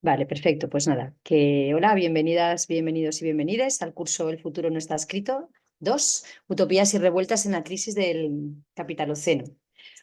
Vale, perfecto. Pues nada, que hola, bienvenidas, bienvenidos y bienvenidas al curso El futuro no está escrito. 2, Utopías y revueltas en la crisis del capitaloceno.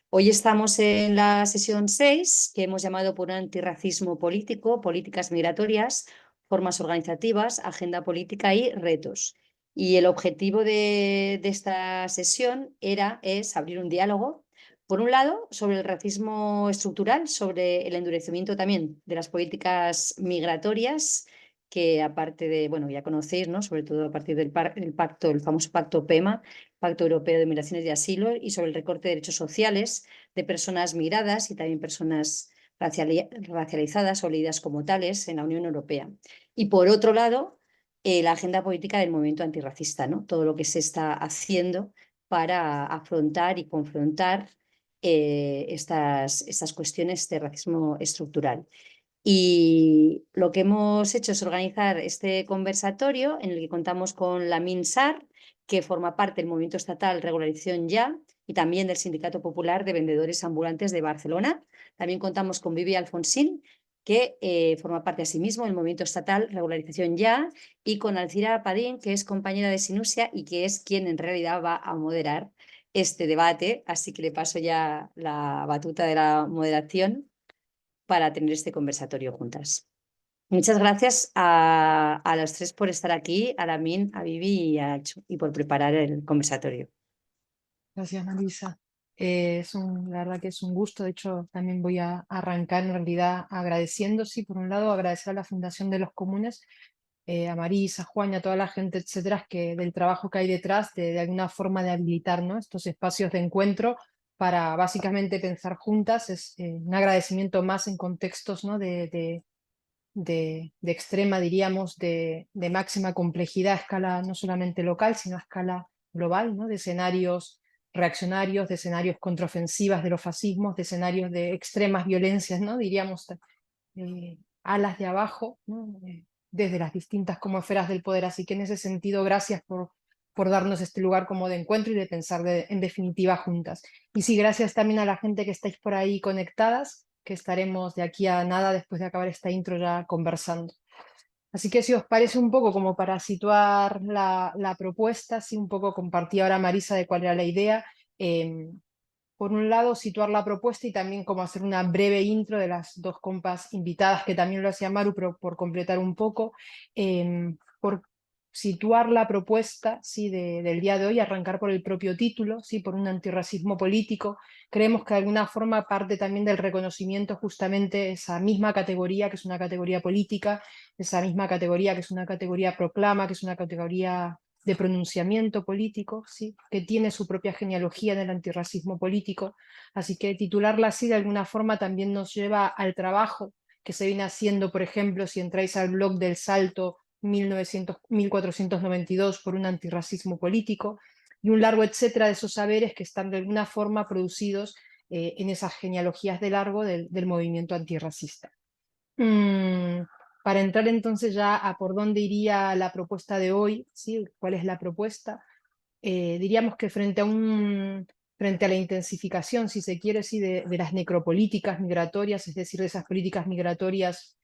Hoy estamos en la sesión 6, que hemos llamado por antirracismo político, políticas migratorias, formas organizativas, agenda política y retos. Y el objetivo de esta sesión es abrir un diálogo, por un lado, sobre el racismo estructural, sobre el endurecimiento también de las políticas migratorias, que aparte de, bueno, ya conocéis, ¿no? Sobre todo a partir del pacto, el famoso pacto PEMA, Pacto Europeo de Migraciones y Asilo, y sobre el recorte de derechos sociales de personas migradas y también personas racializadas o leídas como tales en la Unión Europea. Y por otro lado, la agenda política del movimiento antirracista, ¿no? Todo lo que se está haciendo para afrontar y confrontar estas cuestiones de racismo estructural. Y lo que hemos hecho es organizar este conversatorio en el que contamos con la MinSAR, que forma parte del Movimiento Estatal Regularización Ya, y también del Sindicato Popular de Vendedores Ambulantes de Barcelona. También contamos con Vivi Alfonsín, que forma parte asimismo del Movimiento Estatal Regularización Ya, y con Alcira Padín, que es compañera de Sinusia y que es quien en realidad va a moderar este debate. Así que le paso ya la batuta de la moderación para tener este conversatorio juntas. Muchas gracias a los tres por estar aquí, a Lamin, a Vivi y por preparar el conversatorio. Gracias, Marisa. La verdad que es un gusto. De hecho, también voy a arrancar en realidad agradeciendo, sí, por un lado, agradecer a la Fundación de los Comunes, a Marisa, a Juan y a toda la gente, etcétera, del trabajo que hay detrás de alguna forma de habilitar, ¿no?, estos espacios de encuentro para básicamente pensar juntas. Es un agradecimiento más en contextos, ¿no?, de extrema, diríamos, de máxima complejidad a escala no solamente local, sino a escala global, ¿no?, de escenarios reaccionarios, de escenarios contraofensivas de los fascismos, de escenarios de extremas violencias, ¿no?, diríamos, alas de abajo, ¿no?, desde las distintas como esferas del poder. Así que en ese sentido, gracias por darnos este lugar como de encuentro y de pensar en definitiva juntas. Y sí, gracias también a la gente que estáis por ahí conectadas, que estaremos de aquí a nada, después de acabar esta intro, ya conversando. Así que si os parece, un poco como para situar la propuesta, sí, un poco compartí ahora Marisa de cuál era la idea. Por un lado, situar la propuesta y también como hacer una breve intro de las dos compas invitadas, que también lo hacía Maru, pero por completar un poco, por situar la propuesta, sí, del día de hoy, arrancar por el propio título, sí, por un antirracismo político. Creemos que de alguna forma parte también del reconocimiento justamente esa misma categoría, que es una categoría política, esa misma categoría que es una categoría proclama, que es una categoría de pronunciamiento político, ¿sí?, que tiene su propia genealogía en el antirracismo político. Así que titularla así de alguna forma también nos lleva al trabajo que se viene haciendo, por ejemplo, si entráis al blog del Salto 1492 por un antirracismo político, y un largo etcétera de esos saberes que están de alguna forma producidos en esas genealogías de largo del movimiento antirracista. Para entrar entonces ya a por dónde iría la propuesta de hoy, ¿sí?, cuál es la propuesta. Diríamos que frente a la intensificación, si se quiere, sí, de las necropolíticas migratorias, es decir, de esas políticas migratorias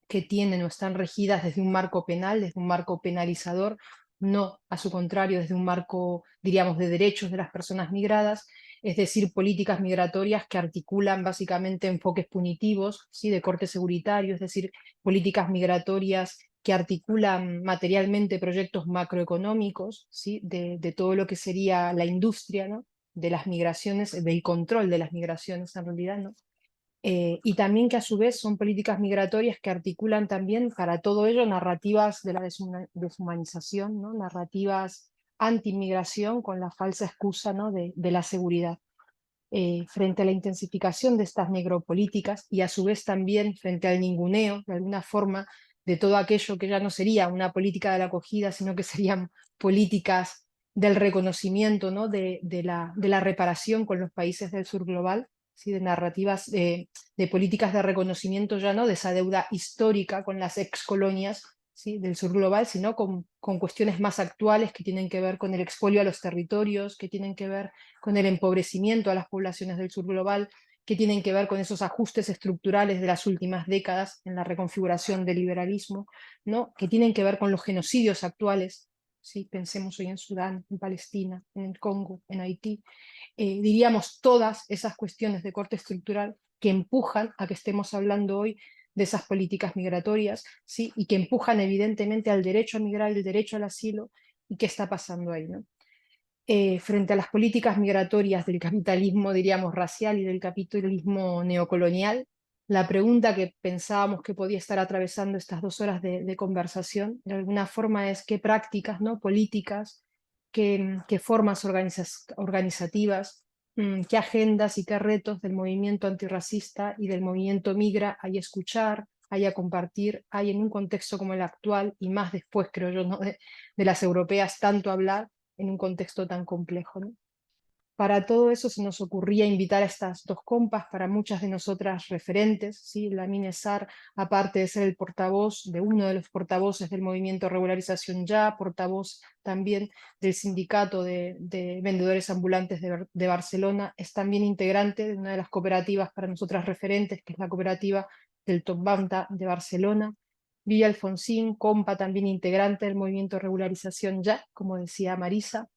que tienen o están regidas desde un marco penal, desde un marco penalizador, no, a su contrario, desde un marco, diríamos, de derechos de las personas migradas, es decir, políticas migratorias que articulan básicamente enfoques punitivos, ¿sí?, de corte seguritario, es decir, políticas migratorias que articulan materialmente proyectos macroeconómicos, ¿sí?, de todo lo que sería la industria, ¿no?, de las migraciones, del control de las migraciones en realidad, ¿no? Y también que a su vez son políticas migratorias que articulan también para todo ello narrativas de la deshumanización, ¿no?, narrativas anti-inmigración con la falsa excusa, ¿no?, de la seguridad. Frente a la intensificación de estas negropolíticas y a su vez también frente al ninguneo, de alguna forma, de todo aquello que ya no sería una política de la acogida, sino que serían políticas del reconocimiento, ¿no?, de la reparación con los países del sur global, ¿sí?, de narrativas, de políticas de reconocimiento ya no de esa deuda histórica con las excolonias, ¿sí?, del sur global, sino con cuestiones más actuales que tienen que ver con el expolio a los territorios, que tienen que ver con el empobrecimiento a las poblaciones del sur global, que tienen que ver con esos ajustes estructurales de las últimas décadas en la reconfiguración del liberalismo, ¿no? Que tienen que ver con los genocidios actuales. ¿Sí? Pensemos hoy en Sudán, en Palestina, en el Congo, en Haití. Diríamos todas esas cuestiones de corte estructural que empujan a que estemos hablando hoy de esas políticas migratorias, ¿sí? Y que empujan evidentemente al derecho a migrar y el derecho al asilo, y qué está pasando ahí, ¿no? Frente a las políticas migratorias del capitalismo, diríamos, racial y del capitalismo neocolonial, la pregunta que pensábamos que podía estar atravesando estas 2 horas de conversación, de alguna forma, es qué prácticas, ¿no? Políticas, qué formas organizativas, qué agendas y qué retos del movimiento antirracista y del movimiento migra hay a escuchar, hay a compartir, hay en un contexto como el actual, y más después, creo yo, ¿no? de las europeas, tanto hablar en un contexto tan complejo, ¿no? Para todo eso se nos ocurría invitar a estas 2 compas, para muchas de nosotras referentes, ¿sí? Lamine Sarr, aparte de ser el portavoz de uno de los portavoces del movimiento Regularización Ya, portavoz también del sindicato de vendedores ambulantes de Barcelona, es también integrante de una de las cooperativas para nosotras referentes, que es la cooperativa del Top Banta de Barcelona. Vivi Alfonsín, compa también integrante del movimiento Regularización Ya, como decía Marisa,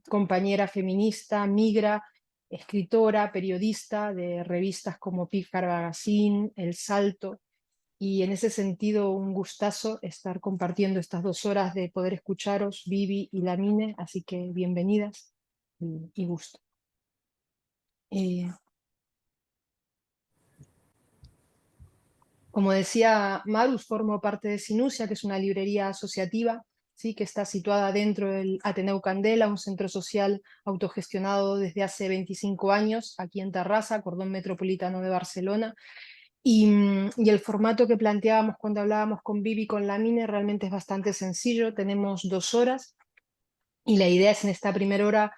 compañera feminista, migra, escritora, periodista de revistas como Pícara Magazine, El Salto, y en ese sentido un gustazo estar compartiendo estas 2 horas de poder escucharos, Vivi y Lamine, así que bienvenidas y gusto. Como decía Marus, formo parte de Sinusia, que es una librería asociativa, ¿sí? Que está situada dentro del Ateneu Candela, un centro social autogestionado desde hace 25 años, aquí en Tarrasa, cordón metropolitano de Barcelona. Y el formato que planteábamos cuando hablábamos con Vivi y con Lamine realmente es bastante sencillo. Tenemos 2 horas y la idea es en esta primera hora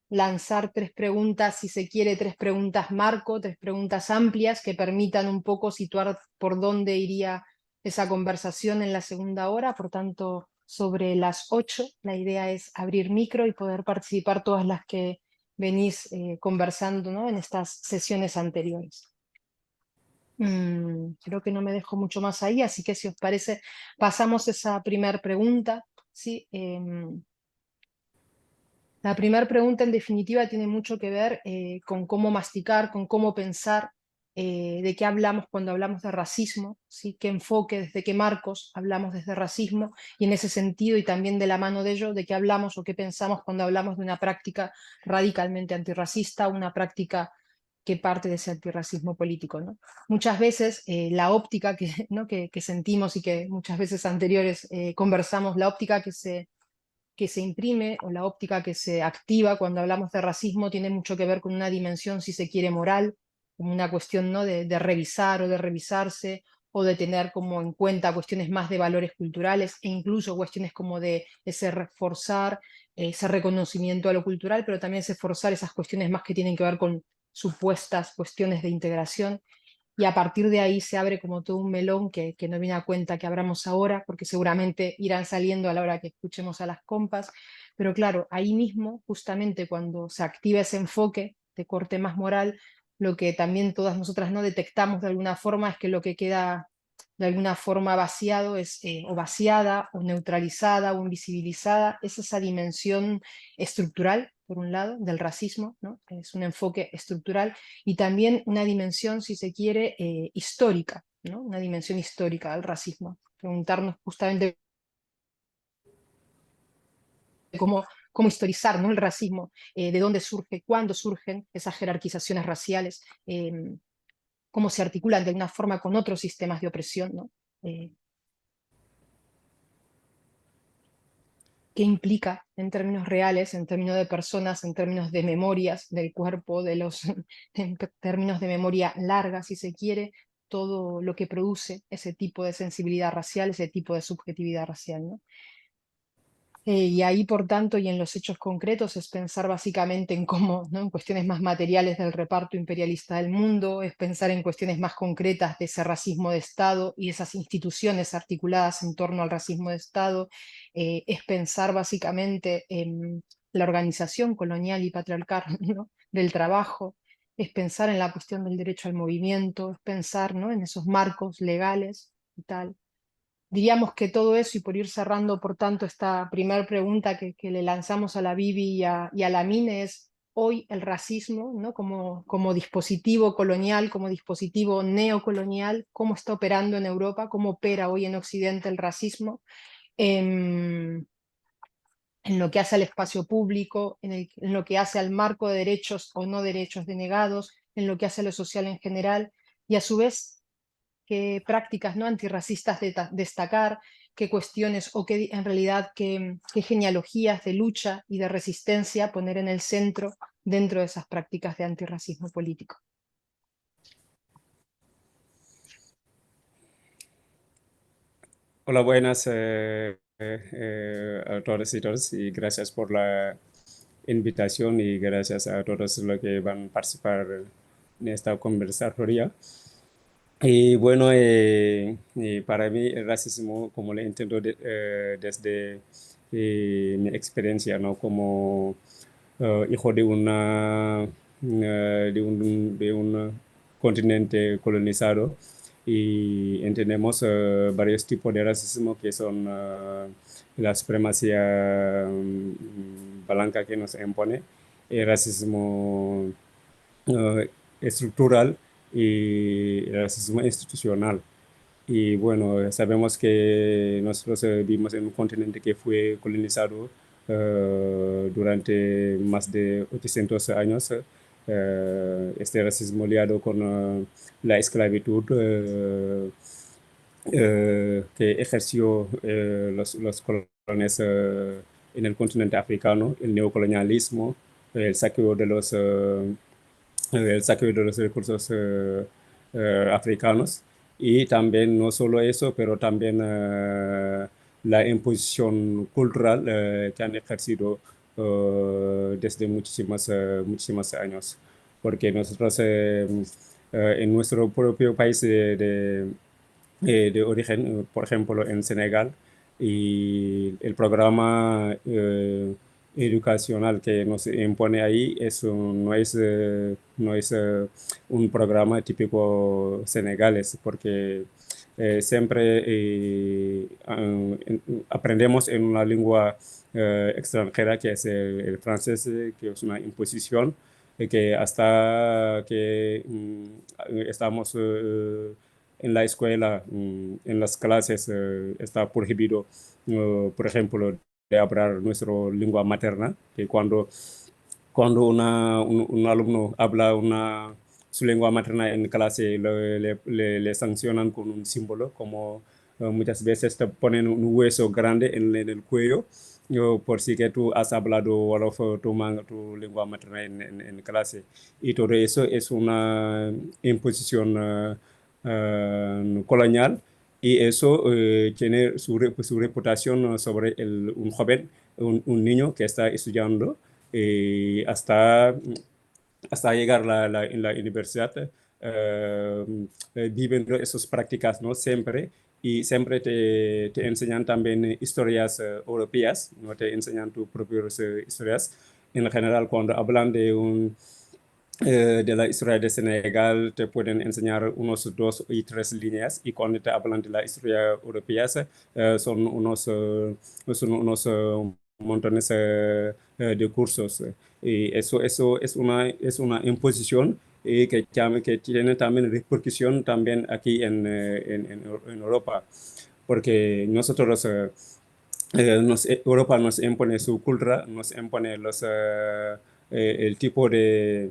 lanzar 3 preguntas, si se quiere, 3 preguntas marco, 3 preguntas amplias que permitan un poco situar por dónde iría esa conversación en la segunda hora. Por tanto, sobre las 8 la idea es abrir micro y poder participar todas las que venís conversando, ¿no? En estas sesiones anteriores. Creo que no me dejo mucho más ahí, así que si os parece, pasamos esa primera pregunta, ¿sí? La primera pregunta, en definitiva, tiene mucho que ver con cómo masticar, con cómo pensar, de qué hablamos cuando hablamos de racismo, ¿sí? Qué enfoque, desde qué marcos hablamos desde racismo, y en ese sentido, y también de la mano de ello, de qué hablamos o qué pensamos cuando hablamos de una práctica radicalmente antirracista, una práctica que parte de ese antirracismo político, ¿no? Muchas veces la óptica que, ¿no? que sentimos y que muchas veces anteriores conversamos, la óptica que se imprime o la óptica que se activa cuando hablamos de racismo tiene mucho que ver con una dimensión, si se quiere, moral, como una cuestión, ¿no? de revisar o de revisarse, o de tener como en cuenta cuestiones más de valores culturales, e incluso cuestiones como de ese reforzar, ese reconocimiento a lo cultural, pero también ese forzar esas cuestiones más que tienen que ver con supuestas cuestiones de integración. Y a partir de ahí se abre como todo un melón que no viene a cuenta que abramos ahora, porque seguramente irán saliendo a la hora que escuchemos a las compas. Pero claro, ahí mismo, justamente cuando se activa ese enfoque de corte más moral, lo que también todas nosotras no detectamos de alguna forma es que lo que queda de alguna forma vaciado es, o vaciada, o neutralizada, o invisibilizada, es esa dimensión estructural, por un lado, del racismo, ¿no? Es un enfoque estructural, y también una dimensión, si se quiere, histórica, ¿no? Una dimensión histórica del racismo. Preguntarnos justamente cómo historizar, ¿no? El racismo, de dónde surge, cuándo surgen esas jerarquizaciones raciales, cómo se articulan de alguna forma con otros sistemas de opresión, ¿no? Qué implica en términos reales, en términos de personas, en términos de memorias del cuerpo, en términos de memoria larga, si se quiere, todo lo que produce ese tipo de sensibilidad racial, ese tipo de subjetividad racial, ¿no? Y ahí, por tanto, y en los hechos concretos, es pensar básicamente en cómo, ¿no? En cuestiones más materiales del reparto imperialista del mundo, es pensar en cuestiones más concretas de ese racismo de Estado y esas instituciones articuladas en torno al racismo de Estado, es pensar básicamente en la organización colonial y patriarcal, ¿no? Del trabajo, es pensar en la cuestión del derecho al movimiento, es pensar, ¿no?, en esos marcos legales y tal. Diríamos que todo eso, y por ir cerrando, por tanto, esta primera pregunta que le lanzamos a la Bibi y a la Mine, es hoy el racismo, ¿no?, como dispositivo colonial, como dispositivo neocolonial, cómo está operando en Europa, cómo opera hoy en Occidente el racismo, en, en lo que hace al espacio público, en lo que hace al marco de derechos o no derechos denegados, en lo que hace a lo social en general, y a su vez qué prácticas, ¿no?, antirracistas destacar, qué cuestiones o qué, en realidad qué genealogías de lucha y de resistencia poner en el centro dentro de esas prácticas de antirracismo político. Hola, buenas a todos y todas, y gracias por la invitación y gracias a todos los que van a participar en esta conversatoria. Y bueno, para mí el racismo, como lo entiendo desde mi experiencia, ¿no? Como hijo de de un continente colonizado, y entendemos varios tipos de racismo que son la supremacía blanca que nos impone, el racismo estructural y el racismo institucional. Y bueno, sabemos que nosotros vivimos en un continente que fue colonizado durante más de 800 años. Este racismo liado con la esclavitud que ejerció los colones en el continente africano, el neocolonialismo, el saqueo de el saqueo de los recursos africanos, y también no solo eso, pero también la imposición cultural que han ejercido desde muchísimos años, porque nosotros en nuestro propio país de origen, por ejemplo, en Senegal, y el programa educacional que nos impone ahí no es un programa típico senegalés, porque siempre aprendemos en una lengua extranjera que es el francés, que es una imposición, que hasta que estamos en la escuela, en las clases, está prohibido, por ejemplo, de hablar nuestra lengua materna, que cuando un alumno habla su lengua materna en clase, le sancionan con un símbolo, como muchas veces te ponen un hueso grande en el cuello, por si que tú has hablado Wolof, tu lengua materna en clase. Y todo eso es una imposición colonial, y eso tiene su reputación sobre un joven, un niño que está estudiando hasta llegar en la universidad, viviendo esas prácticas, ¿no? Siempre. Y siempre te enseñan también historias europeas, no te enseñan tus propias historias. En general, cuando hablan de la historia de Senegal, te pueden enseñar unos dos y tres líneas, y cuando te hablan de la historia europea, son unos montones de cursos. Y eso es una imposición que tiene también repercusión también aquí en Europa, porque nosotros, Europa nos impone su cultura, nos impone el tipo de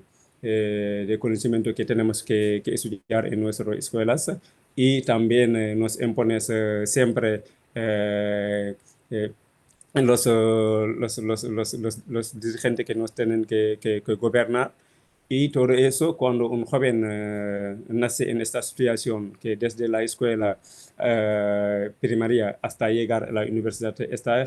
conocimiento que tenemos que estudiar en nuestras escuelas, y también nos impone siempre eh, los dirigentes que nos tienen que gobernar. Y todo eso, cuando un joven nace en esta situación, que desde la escuela primaria hasta llegar a la universidad está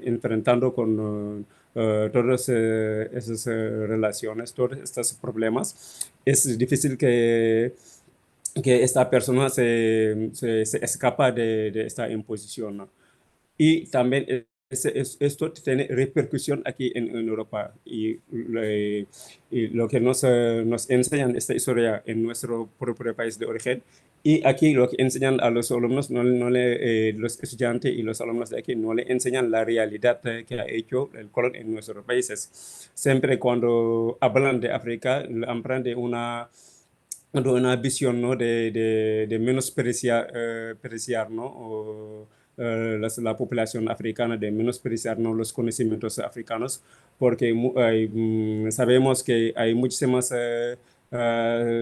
enfrentando con todas esas relaciones, todos estos problemas, es difícil que esta persona se escapa de esta imposición, ¿no? Y también esto tiene repercusión aquí en Europa y lo que nos enseñan esta historia en nuestro propio país de origen y aquí lo que enseñan a los alumnos, los estudiantes y los alumnos de aquí no le enseñan la realidad que ha hecho el colon en nuestros países. Siempre cuando hablan de África, hablan de una visión, ¿no? de menospreciar, ¿no? La población africana, de menospreciar, ¿no? los conocimientos africanos, porque sabemos que hay muchísimas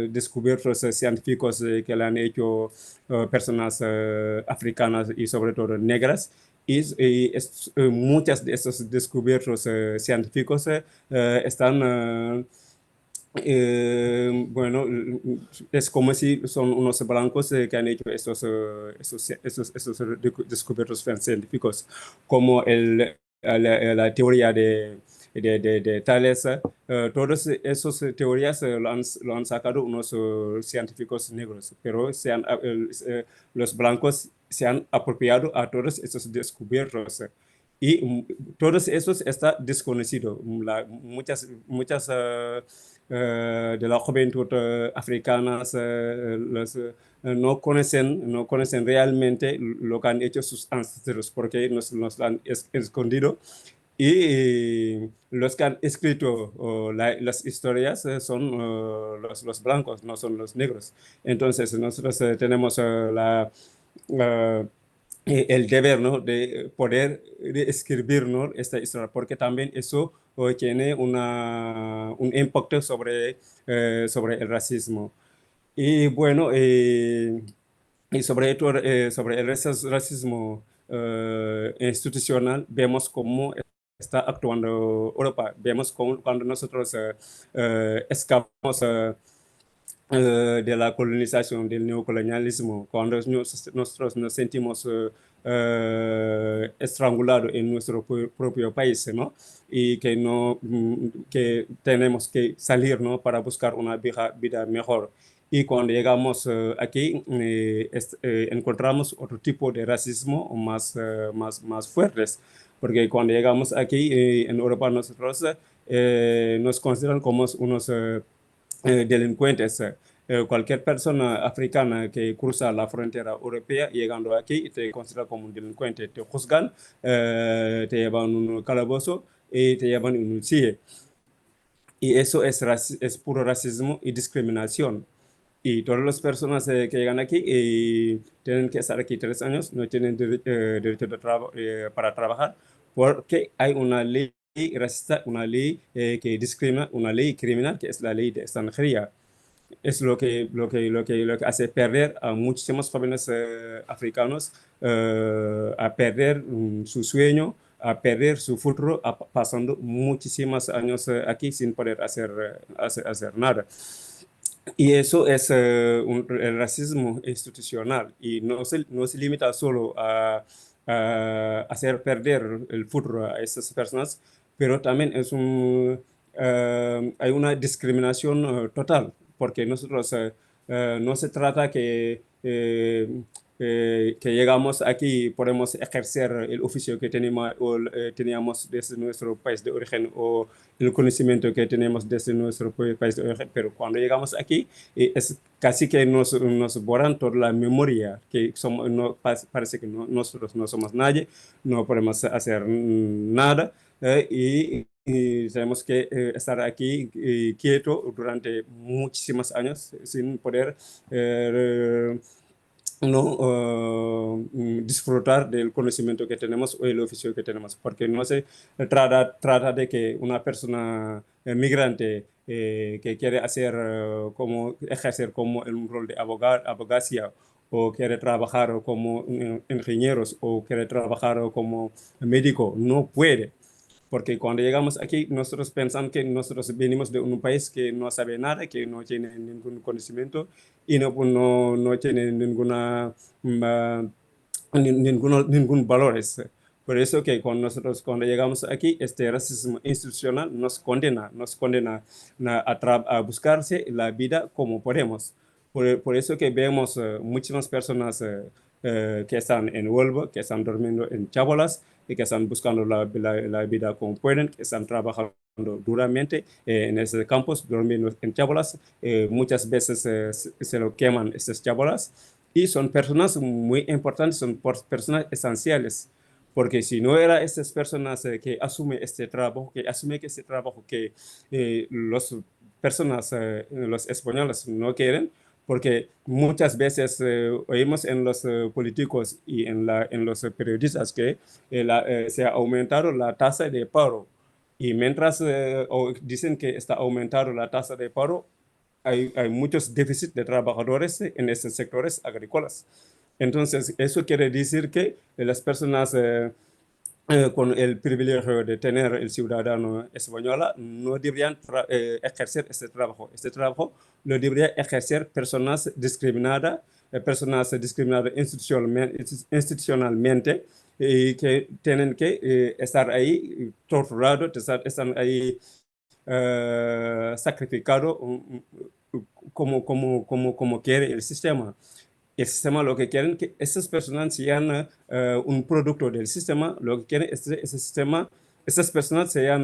descubiertos científicos que le han hecho personas africanas y sobre todo negras. Muchas de estos descubiertos científicos están bueno, es como si son unos blancos que han hecho estos descubiertos científicos, como la teoría de Tales. Todas esas teorías lo han sacado unos científicos negros, pero los blancos se han apropiado a todos esos descubiertos. Y todos esos está desconocido. Muchas de la juventud africana no conocen realmente lo que han hecho sus ancestros porque nos han escondido. Y los que han escrito las historias son los blancos, no son los negros. Entonces, nosotros tenemos la el deber, ¿no? de poder escribir, ¿no? esta historia, porque también eso tiene un impacto sobre el racismo. Y bueno, y sobre el racismo institucional, vemos cómo está actuando Europa. Vemos cómo, cuando nosotros escapamos de la colonización, del neocolonialismo, cuando nosotros nos sentimos estrangulados en nuestro propio país, ¿no? Y que, que tenemos que salir, ¿no? Para buscar una vida mejor. Y cuando llegamos aquí, encontramos otro tipo de racismo más fuertes, porque cuando llegamos aquí en Europa, nosotros nos consideran como unos delincuentes. Cualquier persona africana que cruza la frontera europea llegando aquí te considera como un delincuente, te juzgan, te llevan a un calabozo y te llevan en un CIE. Y eso es puro racismo y discriminación. Y todas las personas que llegan aquí tienen que estar aquí 3 años, no tienen derecho para trabajar, porque hay una ley racista, una ley que discrimina, una ley criminal, que es la ley de extranjería. Es lo que hace perder a muchísimos jóvenes africanos, a perder su sueño, a perder su futuro, pasando muchísimos años aquí sin poder hacer nada. Y eso es el racismo institucional y no se limita solo a hacer perder el futuro a esas personas, pero también hay una discriminación total, porque nosotros no se trata que llegamos aquí y podemos ejercer el oficio que teníamos desde nuestro país de origen o el conocimiento que tenemos desde nuestro país de origen, pero cuando llegamos aquí es casi que nos borran toda la memoria, que parece que nosotros no somos nadie, no podemos hacer nada y tenemos que estar aquí quieto durante muchísimos años sin poder no disfrutar del conocimiento que tenemos o el oficio que tenemos, porque no se trata de que una persona migrante que quiere ejercer como un rol de abogacía o quiere trabajar como ingenieros o quiere trabajar como médico, no puede. Porque cuando llegamos aquí, nosotros pensamos que nosotros venimos de un país que no sabe nada, que no tiene ningún conocimiento y no tiene ningún valor. Por eso que nosotros cuando llegamos aquí, este racismo institucional nos condena a buscarse la vida como podemos. Por eso que vemos muchísimas personas que están en Huelva, que están durmiendo en chabolas y que están buscando la vida como pueden, que están trabajando duramente en esos campos, durmiendo en chabolas. Muchas veces se lo queman estas chabolas y son personas muy importantes, son personas esenciales. Porque si no era estas personas que asumen este trabajo, que asumen que este trabajo que las personas, los españoles no quieren, porque muchas veces oímos en los políticos y en los periodistas que se ha aumentado la tasa de paro. Y mientras dicen que está aumentando la tasa de paro, hay muchos déficits de trabajadores en estos sectores agrícolas. Entonces, eso quiere decir que las personas con el privilegio de tener el ciudadano español no deberían ejercer este trabajo. Este trabajo lo deberían ejercer personas discriminadas institucionalmente y que tienen que estar ahí torturados, están ahí sacrificados como quiere el sistema. El sistema lo que quieren que esas personas sean un producto del sistema, lo que quieren es ese sistema, esas personas sean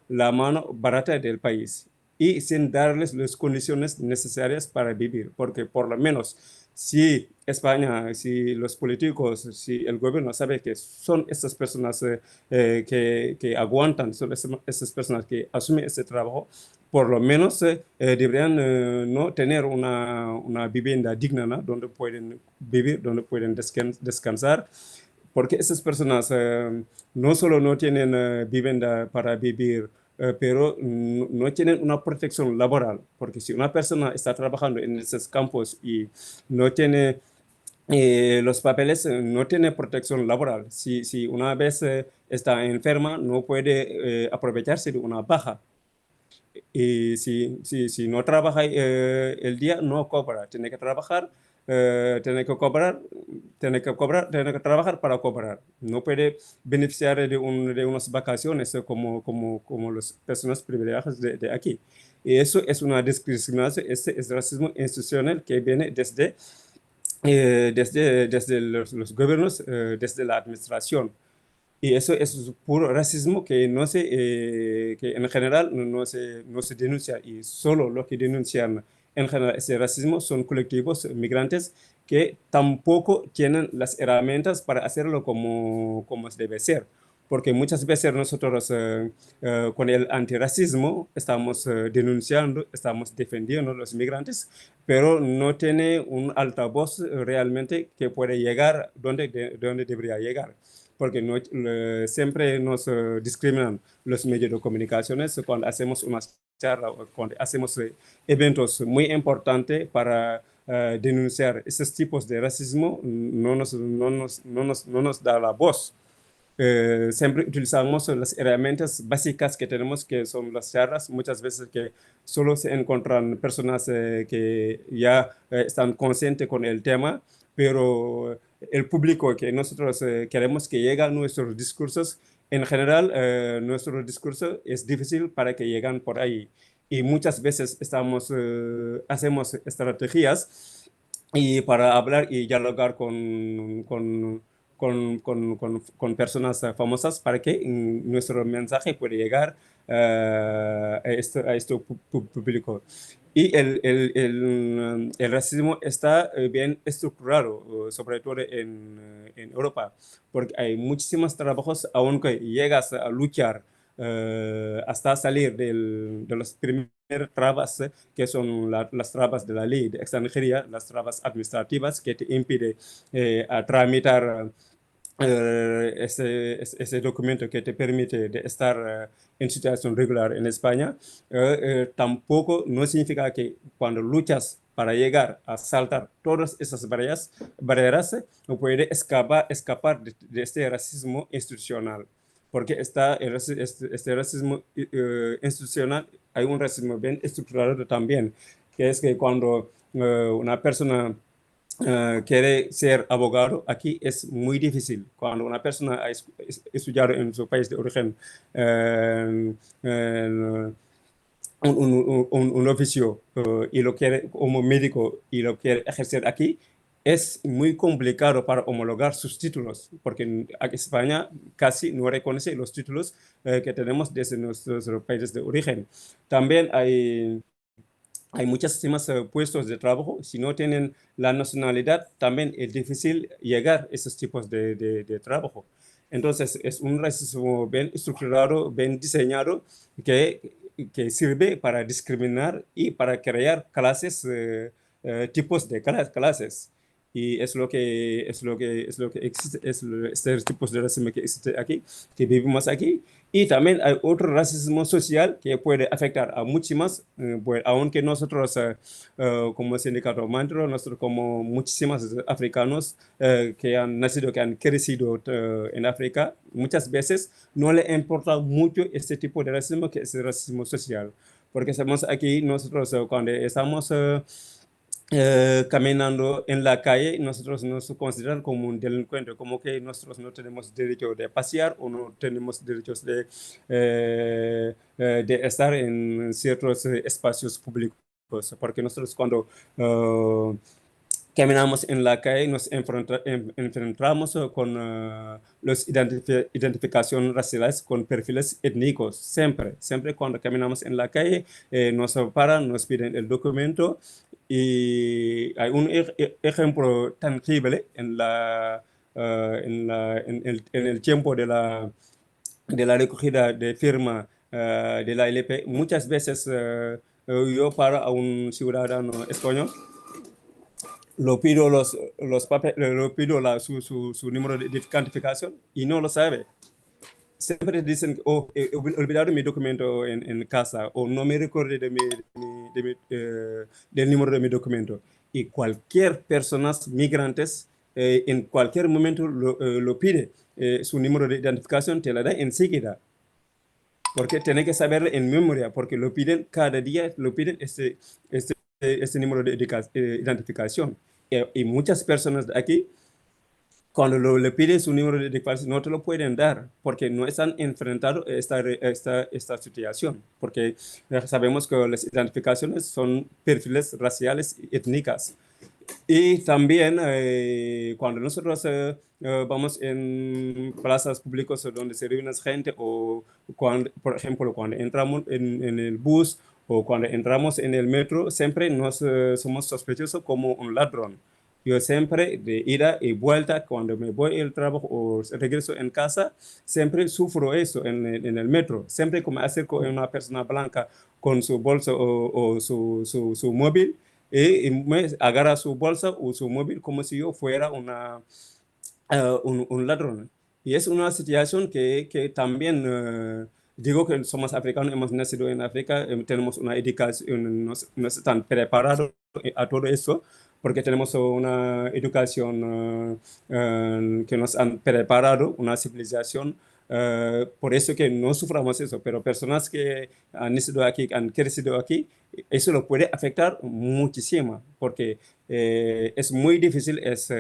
la mano barata del país y sin darles las condiciones necesarias para vivir, porque por lo menos si España, si los políticos, si el gobierno sabe que son estas personas que aguantan, son esas personas que asumen este trabajo, por lo menos deberían no tener una vivienda digna, ¿no? Donde pueden vivir, donde pueden descansar, porque esas personas no solo no tienen vivienda para vivir, pero no tienen una protección laboral, porque si una persona está trabajando en esos campos y no tiene los papeles, no tiene protección laboral. Si una vez está enferma, no puede aprovecharse de una baja. Y si no trabaja el día, no cobra. Tiene que trabajar, tiene que cobrar, tiene que trabajar para cobrar. No puede beneficiar de unas vacaciones como las personas privilegiadas de aquí. Y eso es una discriminación, este es racismo institucional que viene desde los gobiernos, desde la administración. Y eso es puro racismo que en general no se denuncia y solo los que denuncian en general ese racismo son colectivos migrantes que tampoco tienen las herramientas para hacerlo como debe ser. Porque muchas veces nosotros con el antirracismo estamos denunciando, estamos defendiendo a los migrantes, pero no tiene un altavoz realmente que puede llegar donde debería llegar porque siempre nos discriminan los medios de comunicaciones cuando hacemos una charla o cuando hacemos eventos muy importantes para denunciar esos tipos de racismo, no nos da la voz. Siempre utilizamos las herramientas básicas que tenemos, que son las charlas, muchas veces que solo se encuentran personas que ya están conscientes con el tema, pero el público que nosotros queremos que llegue a nuestros discursos, en general, nuestro discurso es difícil para que lleguen por ahí. Y muchas veces hacemos estrategias y para hablar y dialogar con personas famosas para que nuestro mensaje pueda llegar a este público. Y el racismo está bien estructurado, sobre todo en Europa, porque hay muchísimos trabajos, aunque llegas a luchar hasta salir de las primeras trabas, que son las trabas de la ley de extranjería, las trabas administrativas que te impiden a tramitar ese documento que te permite de estar en situación regular en España, tampoco no significa que cuando luchas para llegar a saltar todas esas barreras no puede escapar de este racismo institucional. Porque este racismo institucional, hay un racismo bien estructurado también, que es que cuando una persona quiere ser abogado, aquí es muy difícil. Cuando una persona ha estudiado en su país de origen eh, un oficio y lo quiere como médico y lo quiere ejercer aquí, es muy complicado para homologar sus títulos, porque en España casi no reconoce los títulos que tenemos desde nuestros países de origen. También hay muchísimos puestos de trabajo. Si no tienen la nacionalidad, también es difícil llegar a esos tipos de trabajo. Entonces, es un racismo bien estructurado, bien diseñado, que sirve para discriminar y para crear clases, tipos de clases. Y es lo que existe, este tipo de racismo que existe aquí, que vivimos aquí. Y también hay otro racismo social que puede afectar a muchísimas, pues, aunque nosotros, como sindicato Mantro, nosotros como muchísimos africanos que han nacido, que han crecido en África, muchas veces no le importa mucho este tipo de racismo, que es el racismo social. Porque estamos aquí, nosotros cuando estamos caminando en la calle, nosotros nos consideran como un delincuente, como que nosotros no tenemos derecho de pasear o no tenemos derechos de estar en ciertos espacios públicos, porque nosotros cuando caminamos en la calle, nos enfrentamos con las identificaciones raciales con perfiles étnicos. Siempre cuando caminamos en la calle, nos paran, nos piden el documento. Y hay un ejemplo tangible en el tiempo de la recogida de firma de la LP. Muchas veces yo paro a un ciudadano español, lo pido los papeles, lo pido su número de identificación y no lo sabe. Siempre dicen, oh, he olvidado mi documento en casa, o no me recordé del número de mi documento. Y cualquier persona migrantes en cualquier momento lo pide. Su número de identificación te la da enseguida, porque tiene que saber en memoria, porque lo piden cada día, lo piden este número de identificación. Y muchas personas de aquí, cuando le pides su número de identificación, no te lo pueden dar, porque no están enfrentando esta situación, porque sabemos que las identificaciones son perfiles raciales y étnicas. Y también cuando nosotros vamos en plazas públicas donde se reúne gente, o cuando, por ejemplo, cuando entramos en el bus o cuando entramos en el metro, siempre nos somos sospechosos como un ladrón. Yo siempre de ida y vuelta, cuando me voy al trabajo o regreso en casa, siempre sufro eso en el metro. Siempre que me acerco a una persona blanca con su bolso o su móvil, y me agarra su bolsa o su móvil como si yo fuera un ladrón. Y es una situación que también digo que somos africanos, hemos nacido en África, tenemos una educación, no están preparados a todo eso, porque tenemos una educación que nos han preparado, una civilización. Por eso que no suframos eso, pero personas que han nacido aquí, han crecido aquí, eso lo puede afectar muchísimo, porque es muy difícil, es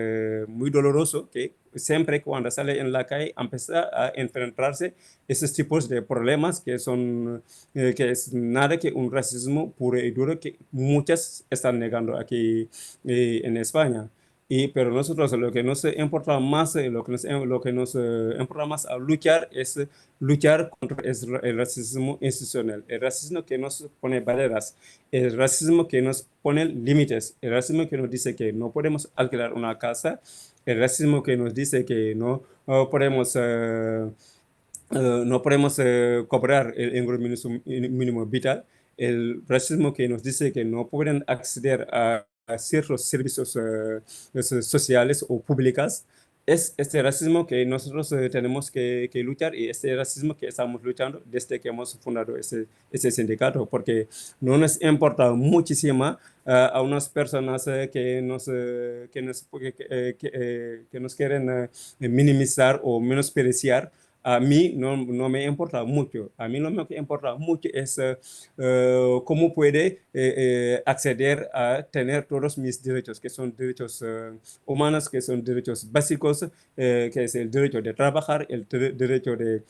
muy doloroso que siempre cuando sale en la calle empieza a enfrentarse esos tipos de problemas que es nada que un racismo puro y duro que muchas están negando aquí en España. Pero nosotros lo que nos importa más, lo que nos importa más a luchar es luchar contra el racismo institucional, el racismo que nos pone barreras, el racismo que nos pone límites, el racismo que nos dice que no podemos alquilar una casa, el racismo que nos dice que no podemos cobrar el ingreso mínimo vital, el racismo que nos dice que no pueden acceder a ciertos servicios sociales o públicos. Es este racismo que nosotros tenemos que luchar, y este racismo que estamos luchando desde que hemos fundado ese sindicato, porque no nos importa muchísimo a unas personas que nos quieren minimizar o menospreciar. A mí no me importa mucho. A mí lo que importa mucho es cómo puede acceder a tener todos mis derechos, que son derechos humanos, que son derechos básicos, que es el derecho de trabajar, el derecho de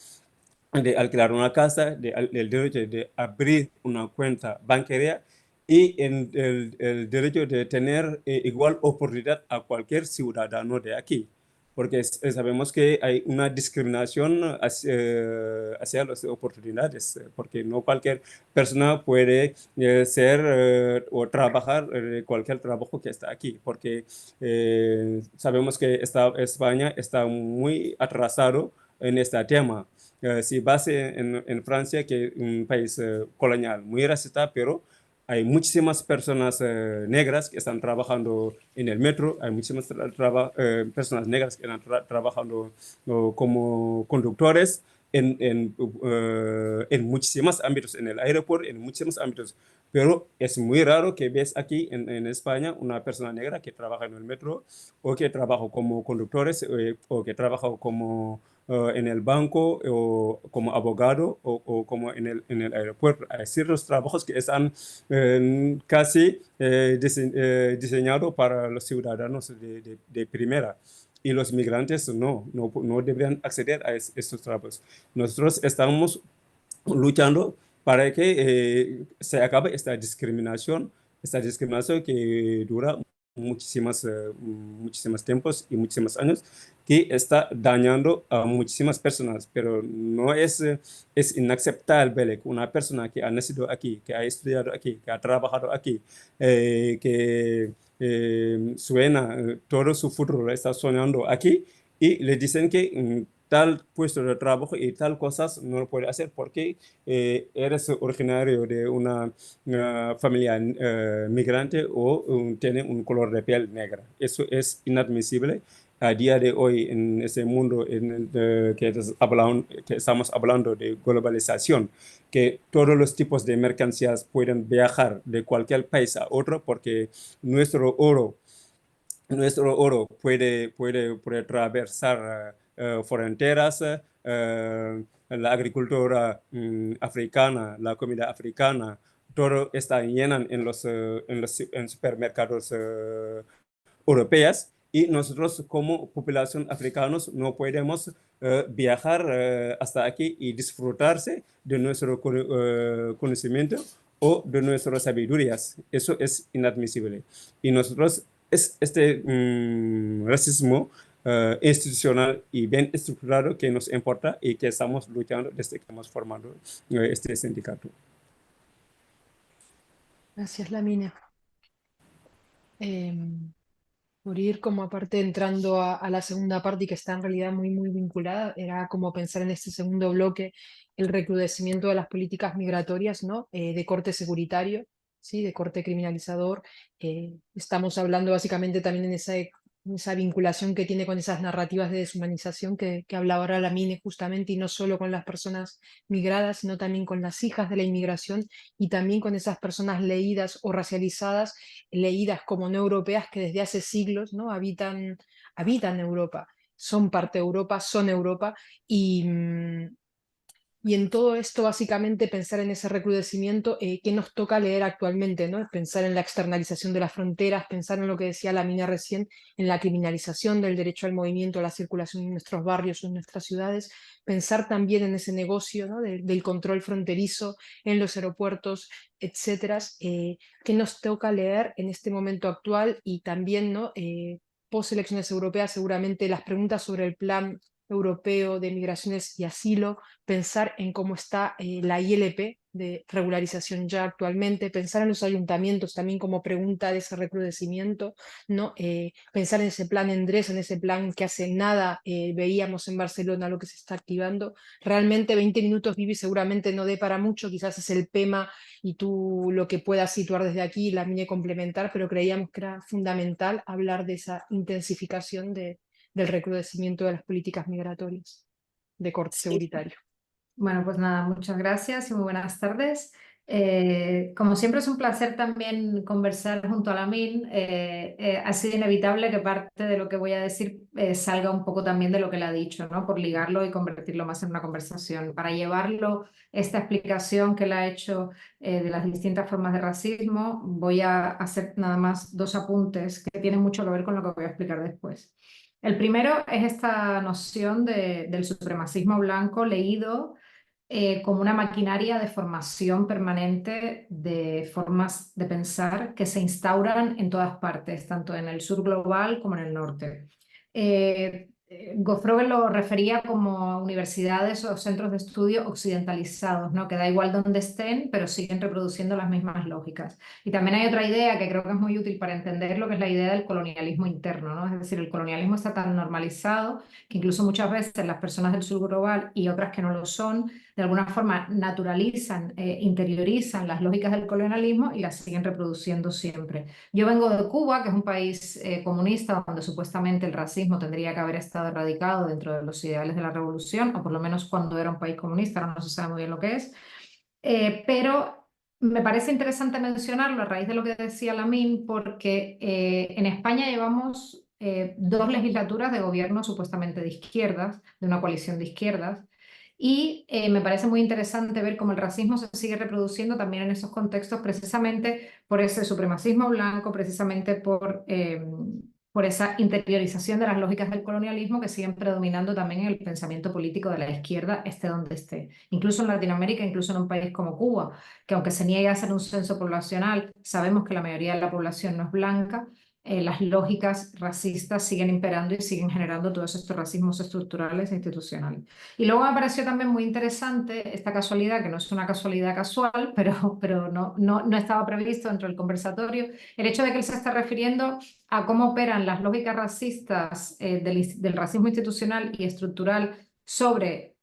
alquilar una casa, el derecho de abrir una cuenta bancaria. y en el derecho de tener igual oportunidad a cualquier ciudadano de aquí, porque sabemos que hay una discriminación hacia las oportunidades, porque no cualquier persona puede ser o trabajar cualquier trabajo que está aquí, porque sabemos que España está muy atrasado en este tema. Si vas en Francia, que es un país colonial muy racista, pero hay muchísimas personas negras que están trabajando en el metro, hay muchísimas personas negras que están trabajando como conductores en muchísimos ámbitos, en el aeropuerto, en muchísimos ámbitos. Pero es muy raro que ves aquí en España una persona negra que trabaja en el metro o que trabaja como conductores o que trabaja como en el banco o como abogado o como en el aeropuerto. Hay ciertos trabajos que están casi diseñados para los ciudadanos de primera. Y los migrantes no deberían acceder a estos trabajos. Nosotros estamos luchando para que se acabe esta discriminación que dura muchísimos tiempos y muchísimos años, que está dañando a muchísimas personas, pero no es inaceptable que una persona que ha nacido aquí, que ha estudiado aquí, que ha trabajado aquí, que suena todo su futuro, está soñando aquí, y le dicen que tal puesto de trabajo y tal cosas no lo puede hacer porque eres originario de una familia migrante o tiene un color de piel negra. Eso es inadmisible a día de hoy en ese mundo que estamos hablando de globalización, que todos los tipos de mercancías pueden viajar de cualquier país a otro porque nuestro oro puede atravesar fronteras, la agricultura africana, la comida africana, todo está lleno en supermercados europeos y nosotros como población africanos no podemos viajar hasta aquí y disfrutarse de nuestro conocimiento o de nuestras sabidurías. Eso es inadmisible. Y nosotros este racismo institucional y bien estructurado que nos importa y que estamos luchando desde que hemos formado este sindicato. Gracias, Lamine. Por ir como aparte entrando a la segunda parte y que está en realidad muy, muy vinculada, era como pensar en este segundo bloque el recrudecimiento de las políticas migratorias, ¿no? De corte securitario, ¿sí? De corte criminalizador. Estamos hablando básicamente también en esa vinculación que tiene con esas narrativas de deshumanización que hablaba ahora Lamine justamente, y no solo con las personas migradas, sino también con las hijas de la inmigración y también con esas personas leídas o racializadas, leídas como no europeas, que desde hace siglos, ¿no? habitan Europa, son parte de Europa, son Europa, y en todo esto, básicamente, pensar en ese recrudecimiento, ¿qué nos toca leer actualmente? ¿No? Pensar en la externalización de las fronteras, pensar en lo que decía Lamine recién, en la criminalización del derecho al movimiento, a la circulación en nuestros barrios, en nuestras ciudades, pensar también en ese negocio, ¿no? del control fronterizo en los aeropuertos, etcétera. ¿Qué nos toca leer en este momento actual? Y también, ¿no? Post elecciones europeas, seguramente las preguntas sobre el plan europeo de migraciones y asilo, pensar en cómo está la ILP de regularización ya actualmente, pensar en los ayuntamientos también como pregunta de ese recrudecimiento, ¿no? Pensar en ese plan Endres, en ese plan que hace nada veíamos en Barcelona lo que se está activando. Realmente 20 minutos, Vivi, seguramente no dé para mucho, quizás es el tema y tú lo que puedas situar desde aquí, la mini complementar, pero creíamos que era fundamental hablar de esa intensificación del recrudecimiento de las políticas migratorias de corte Sí. securitario. Bueno, pues nada, muchas gracias y muy buenas tardes. Como siempre es un placer también conversar junto a Lamine. Ha sido inevitable que parte de lo que voy a decir salga un poco también de lo que le ha dicho, ¿no? Por ligarlo y convertirlo más en una conversación. Para llevarlo, esta explicación que le ha hecho de las distintas formas de racismo, voy a hacer nada más dos apuntes que tienen mucho que ver con lo que voy a explicar después. El primero es esta noción del supremacismo blanco leído como una maquinaria de formación permanente de formas de pensar que se instauran en todas partes, tanto en el sur global como en el norte. Gofrobe lo refería como universidades o centros de estudio occidentalizados, ¿no? Que da igual dónde estén, pero siguen reproduciendo las mismas lógicas. Y también hay otra idea que creo que es muy útil para entender lo que es la idea del colonialismo interno, ¿no? Es decir, el colonialismo está tan normalizado que incluso muchas veces las personas del sur global y otras que no lo son, de alguna forma naturalizan, interiorizan las lógicas del colonialismo y las siguen reproduciendo siempre. Yo vengo de Cuba, que es un país comunista donde supuestamente el racismo tendría que haber estado erradicado dentro de los ideales de la revolución, o por lo menos cuando era un país comunista, ahora no se sabe muy bien lo que es. Pero me parece interesante mencionarlo a raíz de lo que decía Lamin, porque en España llevamos 2 legislaturas de gobierno supuestamente de izquierdas, de una coalición de izquierdas, y me parece muy interesante ver cómo el racismo se sigue reproduciendo también en esos contextos, precisamente por ese supremacismo blanco, precisamente por esa interiorización de las lógicas del colonialismo que siguen predominando también en el pensamiento político de la izquierda, esté donde esté. Incluso en Latinoamérica, incluso en un país como Cuba, que aunque se niegue a hacer un censo poblacional, sabemos que la mayoría de la población no es blanca. Las lógicas racistas siguen imperando y siguen generando todos estos racismos estructurales e institucionales. Y luego me pareció también muy interesante esta casualidad, que no es una casualidad casual, pero no estaba previsto dentro del conversatorio, el hecho de que él se está refiriendo a cómo operan las lógicas racistas del racismo institucional y estructural sobre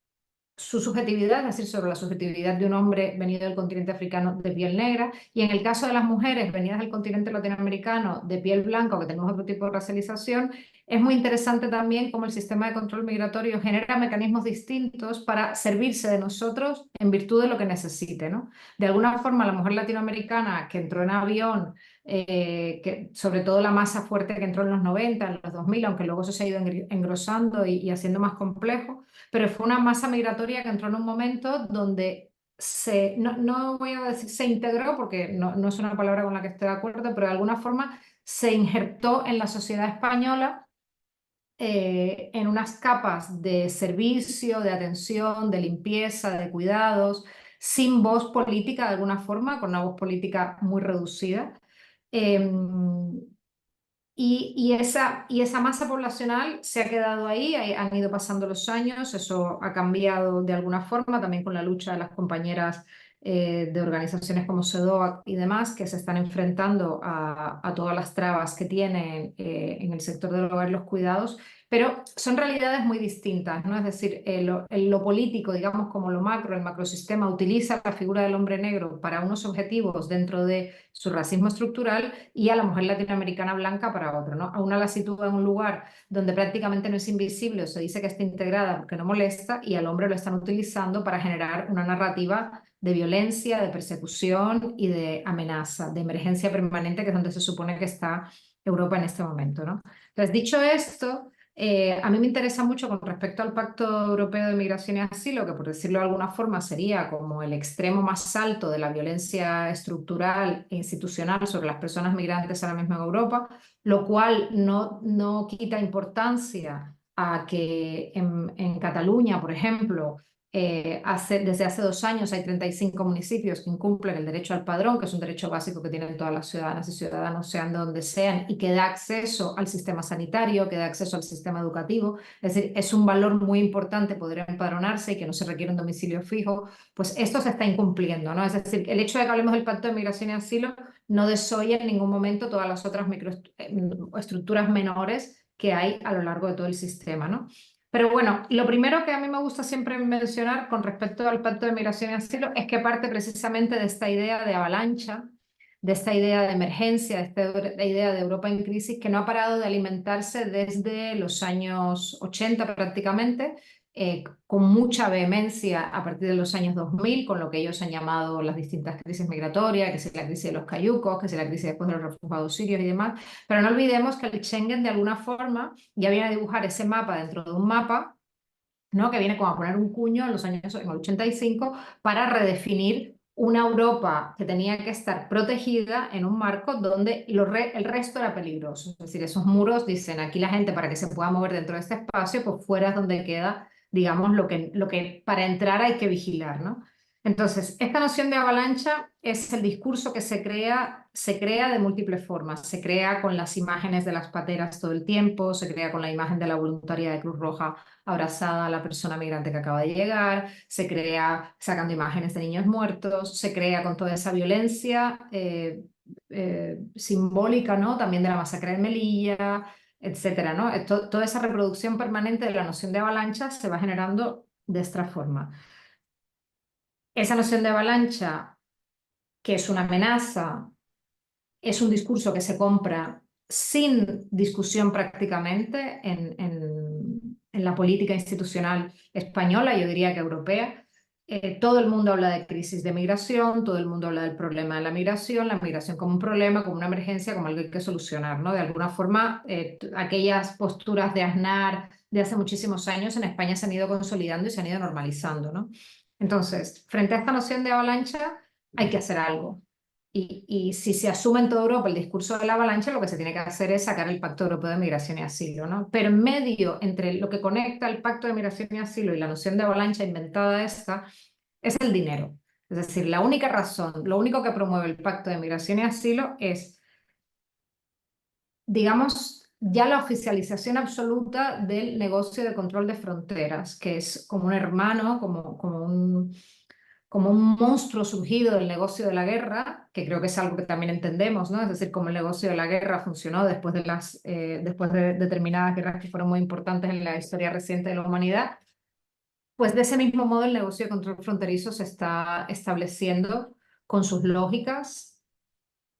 su subjetividad, es decir, sobre la subjetividad de un hombre venido del continente africano de piel negra, y en el caso de las mujeres venidas del continente latinoamericano de piel blanca, o que tenemos otro tipo de racialización, es muy interesante también cómo el sistema de control migratorio genera mecanismos distintos para servirse de nosotros en virtud de lo que necesite, ¿no? De alguna forma, la mujer latinoamericana que entró en avión, sobre todo la masa fuerte que entró en los 90, en los 2000, aunque luego eso se ha ido engrosando y haciendo más complejo, pero fue una masa migratoria que entró en un momento donde no voy a decir se integró, porque no es una palabra con la que esté de acuerdo, pero de alguna forma se injertó en la sociedad española en unas capas de servicio, de atención, de limpieza, de cuidados, sin voz política de alguna forma, con una voz política muy reducida. Y esa masa poblacional se ha quedado ahí, han ido pasando los años, eso ha cambiado de alguna forma, también con la lucha de las compañeras de organizaciones como CEDOAC y demás, que se están enfrentando a todas las trabas que tienen en el sector del hogar y los cuidados, pero son realidades muy distintas, ¿no? Es decir, lo político, digamos como lo macro, el macrosistema utiliza la figura del hombre negro para unos objetivos dentro de su racismo estructural y a la mujer latinoamericana blanca para otro, ¿no? A una la sitúa en un lugar donde prácticamente no es invisible o se dice que está integrada porque no molesta, y al hombre lo están utilizando para generar una narrativa de violencia, de persecución y de amenaza, de emergencia permanente, que es donde se supone que está Europa en este momento, ¿no? Entonces, dicho esto, a mí me interesa mucho con respecto al Pacto Europeo de Migración y Asilo, que por decirlo de alguna forma sería como el extremo más alto de la violencia estructural e institucional sobre las personas migrantes ahora mismo en Europa, lo cual no quita importancia a que en Cataluña, por ejemplo, desde hace 2 años hay 35 municipios que incumplen el derecho al padrón, que es un derecho básico que tienen todas las ciudadanas y ciudadanos, sean de donde sean, y que da acceso al sistema sanitario, que da acceso al sistema educativo. Es decir, es un valor muy importante poder empadronarse y que no se requiere un domicilio fijo. Pues esto se está incumpliendo, ¿no? Es decir, el hecho de que hablemos del Pacto de Migración y Asilo no desoye en ningún momento todas las otras microestructuras menores que hay a lo largo de todo el sistema, ¿no? Pero bueno, lo primero que a mí me gusta siempre mencionar con respecto al Pacto de Migración y Asilo es que parte precisamente de esta idea de avalancha, de esta idea de emergencia, de esta idea de Europa en crisis, que no ha parado de alimentarse desde los años 80 prácticamente, con mucha vehemencia a partir de los años 2000, con lo que ellos han llamado las distintas crisis migratorias, que es la crisis de los cayucos, que es la crisis después de los refugiados sirios y demás. Pero no olvidemos que el Schengen de alguna forma ya viene a dibujar ese mapa dentro de un mapa, ¿no? Que viene como a poner un cuño en el 85 para redefinir una Europa que tenía que estar protegida en un marco donde el resto era peligroso. Es decir, esos muros dicen aquí la gente para que se pueda mover dentro de este espacio, pues fuera es donde queda digamos, lo que para entrar hay que vigilar, ¿no? Entonces, esta noción de avalancha es el discurso que se crea de múltiples formas. Se crea con las imágenes de las pateras todo el tiempo, se crea con la imagen de la voluntaria de Cruz Roja abrazada a la persona migrante que acaba de llegar, se crea sacando imágenes de niños muertos, se crea con toda esa violencia simbólica, ¿no? También de la masacre de Melilla, etcétera, ¿no? Toda esa reproducción permanente de la noción de avalancha se va generando de esta forma. Esa noción de avalancha, que es una amenaza, es un discurso que se compra sin discusión prácticamente en la política institucional española, yo diría que europea. Todo el mundo habla de crisis de migración, todo el mundo habla del problema de la migración como un problema, como una emergencia, como algo que hay que solucionar, ¿no? De alguna forma, aquellas posturas de Aznar de hace muchísimos años en España se han ido consolidando y se han ido normalizando, ¿no? Entonces, frente a esta noción de avalancha, hay que hacer algo. Y si se asume en toda Europa el discurso de la avalancha, lo que se tiene que hacer es sacar el Pacto Europeo de Migración y Asilo, ¿no? Pero en medio, entre lo que conecta el Pacto de Migración y Asilo y la noción de avalancha inventada esta, es el dinero. Es decir, la única razón, lo único que promueve el Pacto de Migración y Asilo es, digamos, ya la oficialización absoluta del negocio de control de fronteras, que es como un hermano, como un monstruo surgido del negocio de la guerra, que creo que es algo que también entendemos, ¿no? Es decir, cómo el negocio de la guerra funcionó después de determinadas guerras que fueron muy importantes en la historia reciente de la humanidad. Pues de ese mismo modo el negocio de control fronterizo se está estableciendo con sus lógicas.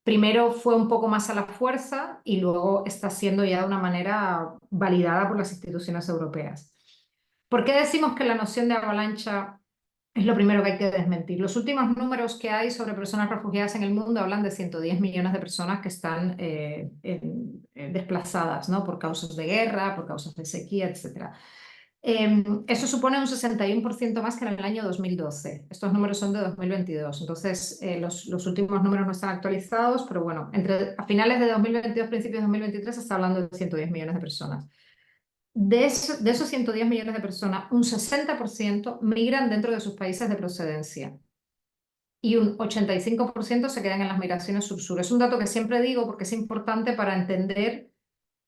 Primero fue un poco más a la fuerza y luego está siendo ya de una manera validada por las instituciones europeas. ¿Por qué decimos que la noción de avalancha es lo primero que hay que desmentir? Los últimos números que hay sobre personas refugiadas en el mundo hablan de 110 millones de personas que están desplazadas, ¿no? Por causas de guerra, por causas de sequía, etc. Eso supone un 61% más que en el año 2012. Estos números son de 2022. Entonces, los últimos números no están actualizados, pero bueno, a finales de 2022, principios de 2023, se está hablando de 110 millones de personas. De esos 110 millones de personas, un 60% migran dentro de sus países de procedencia y un 85% se quedan en las migraciones sur-sur. Es un dato que siempre digo porque es importante para entender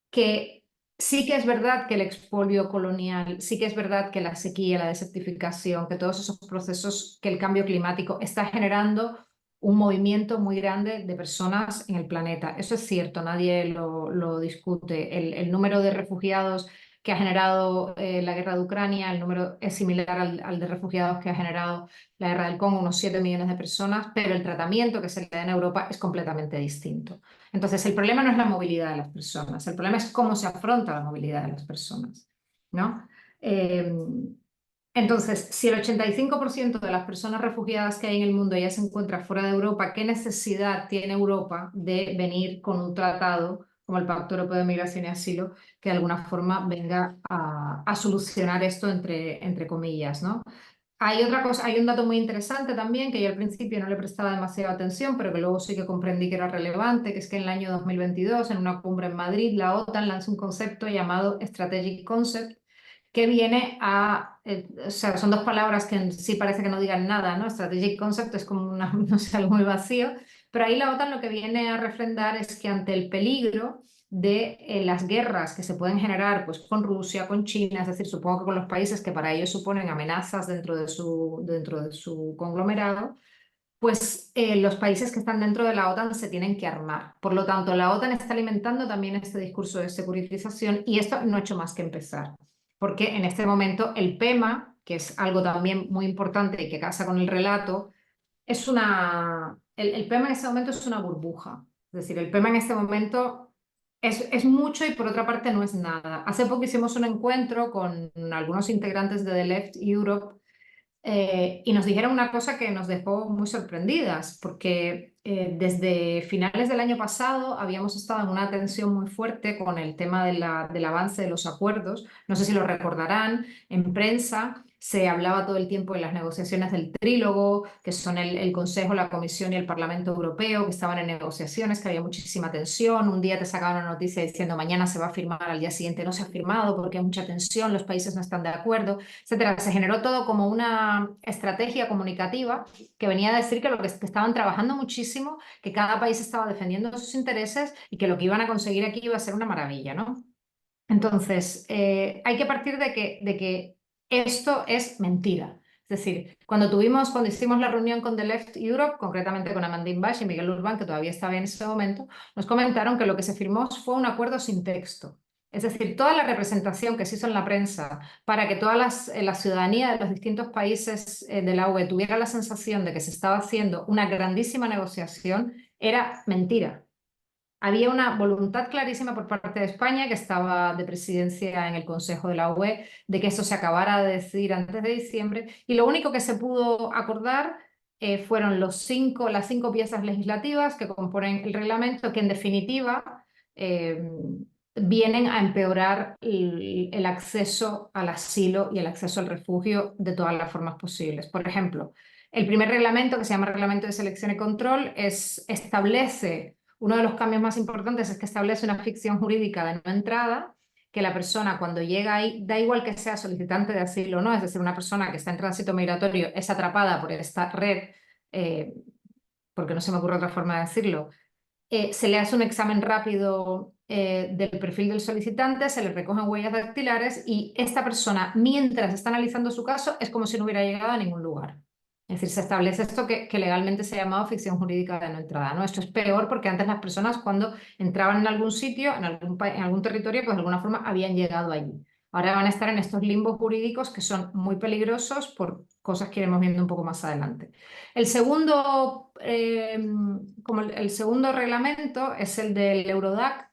que sí que es verdad que el expolio colonial, sí que es verdad que la sequía, la desertificación, que todos esos procesos, que el cambio climático está generando un movimiento muy grande de personas en el planeta. Eso es cierto, nadie lo discute. El número de refugiados que ha generado la guerra de Ucrania, el número es similar al de refugiados que ha generado la guerra del Congo, unos 7 millones de personas, pero el tratamiento que se le da en Europa es completamente distinto. Entonces, el problema no es la movilidad de las personas, el problema es cómo se afronta la movilidad de las personas, ¿no? Entonces, si el 85% de las personas refugiadas que hay en el mundo ya se encuentra fuera de Europa, ¿qué necesidad tiene Europa de venir con un tratado como el Pacto Europeo de Migración y Asilo que de alguna forma venga a solucionar esto entre comillas, ¿no? Hay otra cosa, hay un dato muy interesante también que yo al principio no le prestaba demasiada atención, pero que luego sí que comprendí que era relevante, que es que en el año 2022, en una cumbre en Madrid, la OTAN lanza un concepto llamado Strategic Concept, que viene o sea, son dos palabras que en sí parece que no digan nada, ¿no? Strategic Concept es como no sé, algo muy vacío, pero ahí la OTAN lo que viene a refrendar es que ante el peligro de las guerras que se pueden generar pues, con Rusia, con China, es decir, supongo que con los países que para ellos suponen amenazas dentro de su conglomerado, pues los países que están dentro de la OTAN se tienen que armar. Por lo tanto, la OTAN está alimentando también este discurso de securitización y esto no ha hecho más que empezar, porque en este momento el PEMA, que es algo también muy importante y que casa con el relato, el PEMA en este momento es una burbuja. Es decir, el PEMA en este momento es mucho y por otra parte no es nada. Hace poco hicimos un encuentro con algunos integrantes de The Left Europe y nos dijeron una cosa que nos dejó muy sorprendidas, porque desde finales del año pasado habíamos estado en una tensión muy fuerte con el tema del avance de los acuerdos. No sé si lo recordarán, en prensa se hablaba todo el tiempo de las negociaciones del trílogo, que son el Consejo, la Comisión y el Parlamento Europeo, que estaban en negociaciones, que había muchísima tensión. Un día te sacaban una noticia diciendo mañana se va a firmar, al día siguiente no se ha firmado porque hay mucha tensión, los países no están de acuerdo, etcétera. Se generó todo como una estrategia comunicativa que venía a decir que estaban trabajando muchísimo, que cada país estaba defendiendo sus intereses y que lo que iban a conseguir aquí iba a ser una maravilla, ¿no? Entonces, hay que partir de que esto es mentira. Es decir, cuando hicimos la reunión con The Left Europe, concretamente con Amandine Bash y Miguel Urbán, que todavía estaba en ese momento, nos comentaron que lo que se firmó fue un acuerdo sin texto. Es decir, toda la representación que se hizo en la prensa para que toda la ciudadanía de los distintos países de la UE tuviera la sensación de que se estaba haciendo una grandísima negociación era mentira. Había una voluntad clarísima por parte de España, que estaba de presidencia en el Consejo de la UE, de que esto se acabara de decidir antes de diciembre, y lo único que se pudo acordar fueron las 5 piezas legislativas que componen el reglamento, que en definitiva vienen a empeorar el acceso al asilo y el acceso al refugio de todas las formas posibles. Por ejemplo, el primer reglamento, que se llama Reglamento de Selección y Control, establece... Uno de los cambios más importantes es que establece una ficción jurídica de no entrada, que la persona cuando llega ahí, da igual que sea solicitante de asilo o no, es decir, una persona que está en tránsito migratorio es atrapada por esta red, porque no se me ocurre otra forma de decirlo, se le hace un examen rápido del perfil del solicitante, se le recogen huellas dactilares y esta persona, mientras está analizando su caso, es como si no hubiera llegado a ningún lugar. Es decir, se establece esto que legalmente se ha llamado ficción jurídica de no entrada, ¿no? Esto es peor porque antes las personas cuando entraban en algún sitio, en algún territorio, pues de alguna forma habían llegado allí. Ahora van a estar en estos limbos jurídicos que son muy peligrosos por cosas que iremos viendo un poco más adelante. El segundo reglamento es el del Eurodac,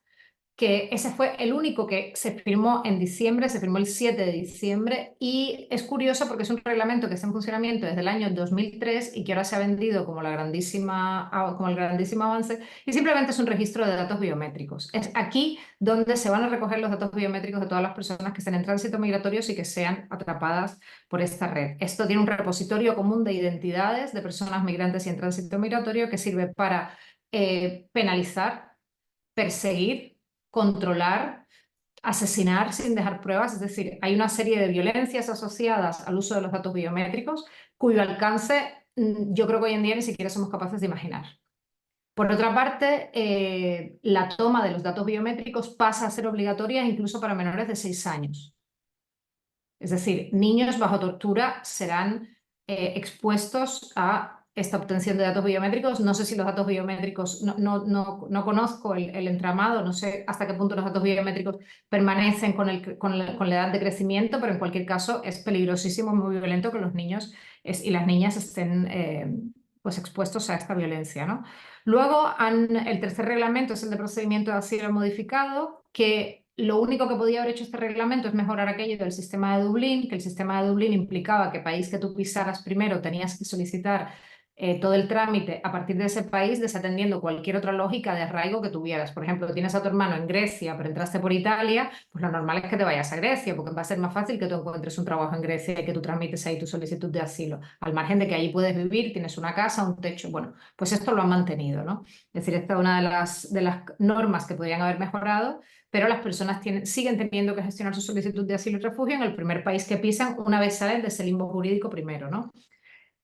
que ese fue el único que se firmó en diciembre, se firmó el 7 de diciembre, y es curioso porque es un reglamento que está en funcionamiento desde el año 2003 y que ahora se ha vendido como el grandísimo avance, y simplemente es un registro de datos biométricos. Es aquí donde se van a recoger los datos biométricos de todas las personas que estén en tránsito migratorio y que sean atrapadas por esta red. Esto tiene un repositorio común de identidades de personas migrantes y en tránsito migratorio que sirve para penalizar, perseguir, controlar, asesinar sin dejar pruebas. Es decir, hay una serie de violencias asociadas al uso de los datos biométricos cuyo alcance yo creo que hoy en día ni siquiera somos capaces de imaginar. Por otra parte, la toma de los datos biométricos pasa a ser obligatoria incluso para menores de 6 años. Es decir, niños bajo tortura serán expuestos a esta obtención de datos biométricos. No sé si los datos biométricos, no conozco el entramado, no sé hasta qué punto los datos biométricos permanecen con la edad de crecimiento, pero en cualquier caso es peligrosísimo, muy violento que los niños y las niñas estén pues expuestos a esta violencia, ¿no? Luego, el tercer reglamento es el de procedimiento de asilo modificado, que lo único que podía haber hecho este reglamento es mejorar aquello del sistema de Dublín, que el sistema de Dublín implicaba que país que tú pisaras primero tenías que solicitar todo el trámite a partir de ese país, desatendiendo cualquier otra lógica de arraigo que tuvieras. Por ejemplo, tienes a tu hermano en Grecia, pero entraste por Italia, pues lo normal es que te vayas a Grecia, porque va a ser más fácil que tú encuentres un trabajo en Grecia y que tú tramites ahí tu solicitud de asilo, al margen de que allí puedes vivir, tienes una casa, un techo. Bueno, pues esto lo han mantenido, ¿no? Es decir, esta es una de las normas que podrían haber mejorado, pero las personas siguen teniendo que gestionar su solicitud de asilo y refugio en el primer país que pisan una vez salen de ese limbo jurídico primero, ¿no?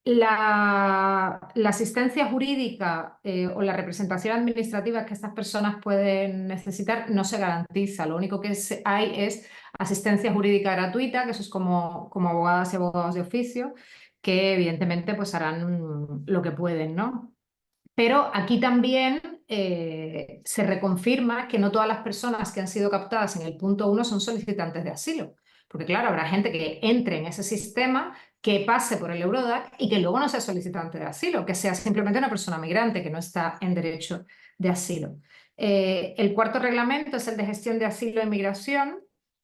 La asistencia jurídica o la representación administrativa que estas personas pueden necesitar no se garantiza. Lo único que hay es asistencia jurídica gratuita, que eso es como abogadas y abogados de oficio, que evidentemente pues harán lo que pueden, ¿no? Pero aquí también se reconfirma que no todas las personas que han sido captadas en el punto 1 son solicitantes de asilo. Porque claro, habrá gente que entre en ese sistema, que pase por el Eurodac y que luego no sea solicitante de asilo, que sea simplemente una persona migrante que no está en derecho de asilo. El cuarto reglamento es el de gestión de asilo e inmigración,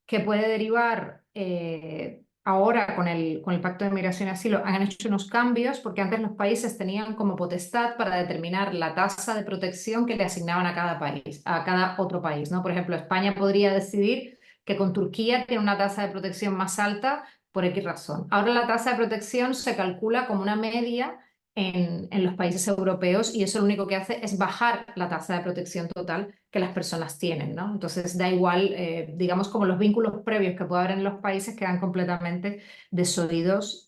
que puede derivar ahora con el Pacto de Migración y Asilo han hecho unos cambios porque antes los países tenían como potestad para determinar la tasa de protección que le asignaban a cada país, a cada otro país, ¿no? Por ejemplo, España podría decidir que con Turquía tiene una tasa de protección más alta por X razón. Ahora la tasa de protección se calcula como una media en los países europeos y eso lo único que hace es bajar la tasa de protección total que las personas tienen, ¿no? Entonces da igual, digamos, como los vínculos previos que puede haber en los países quedan completamente desoídos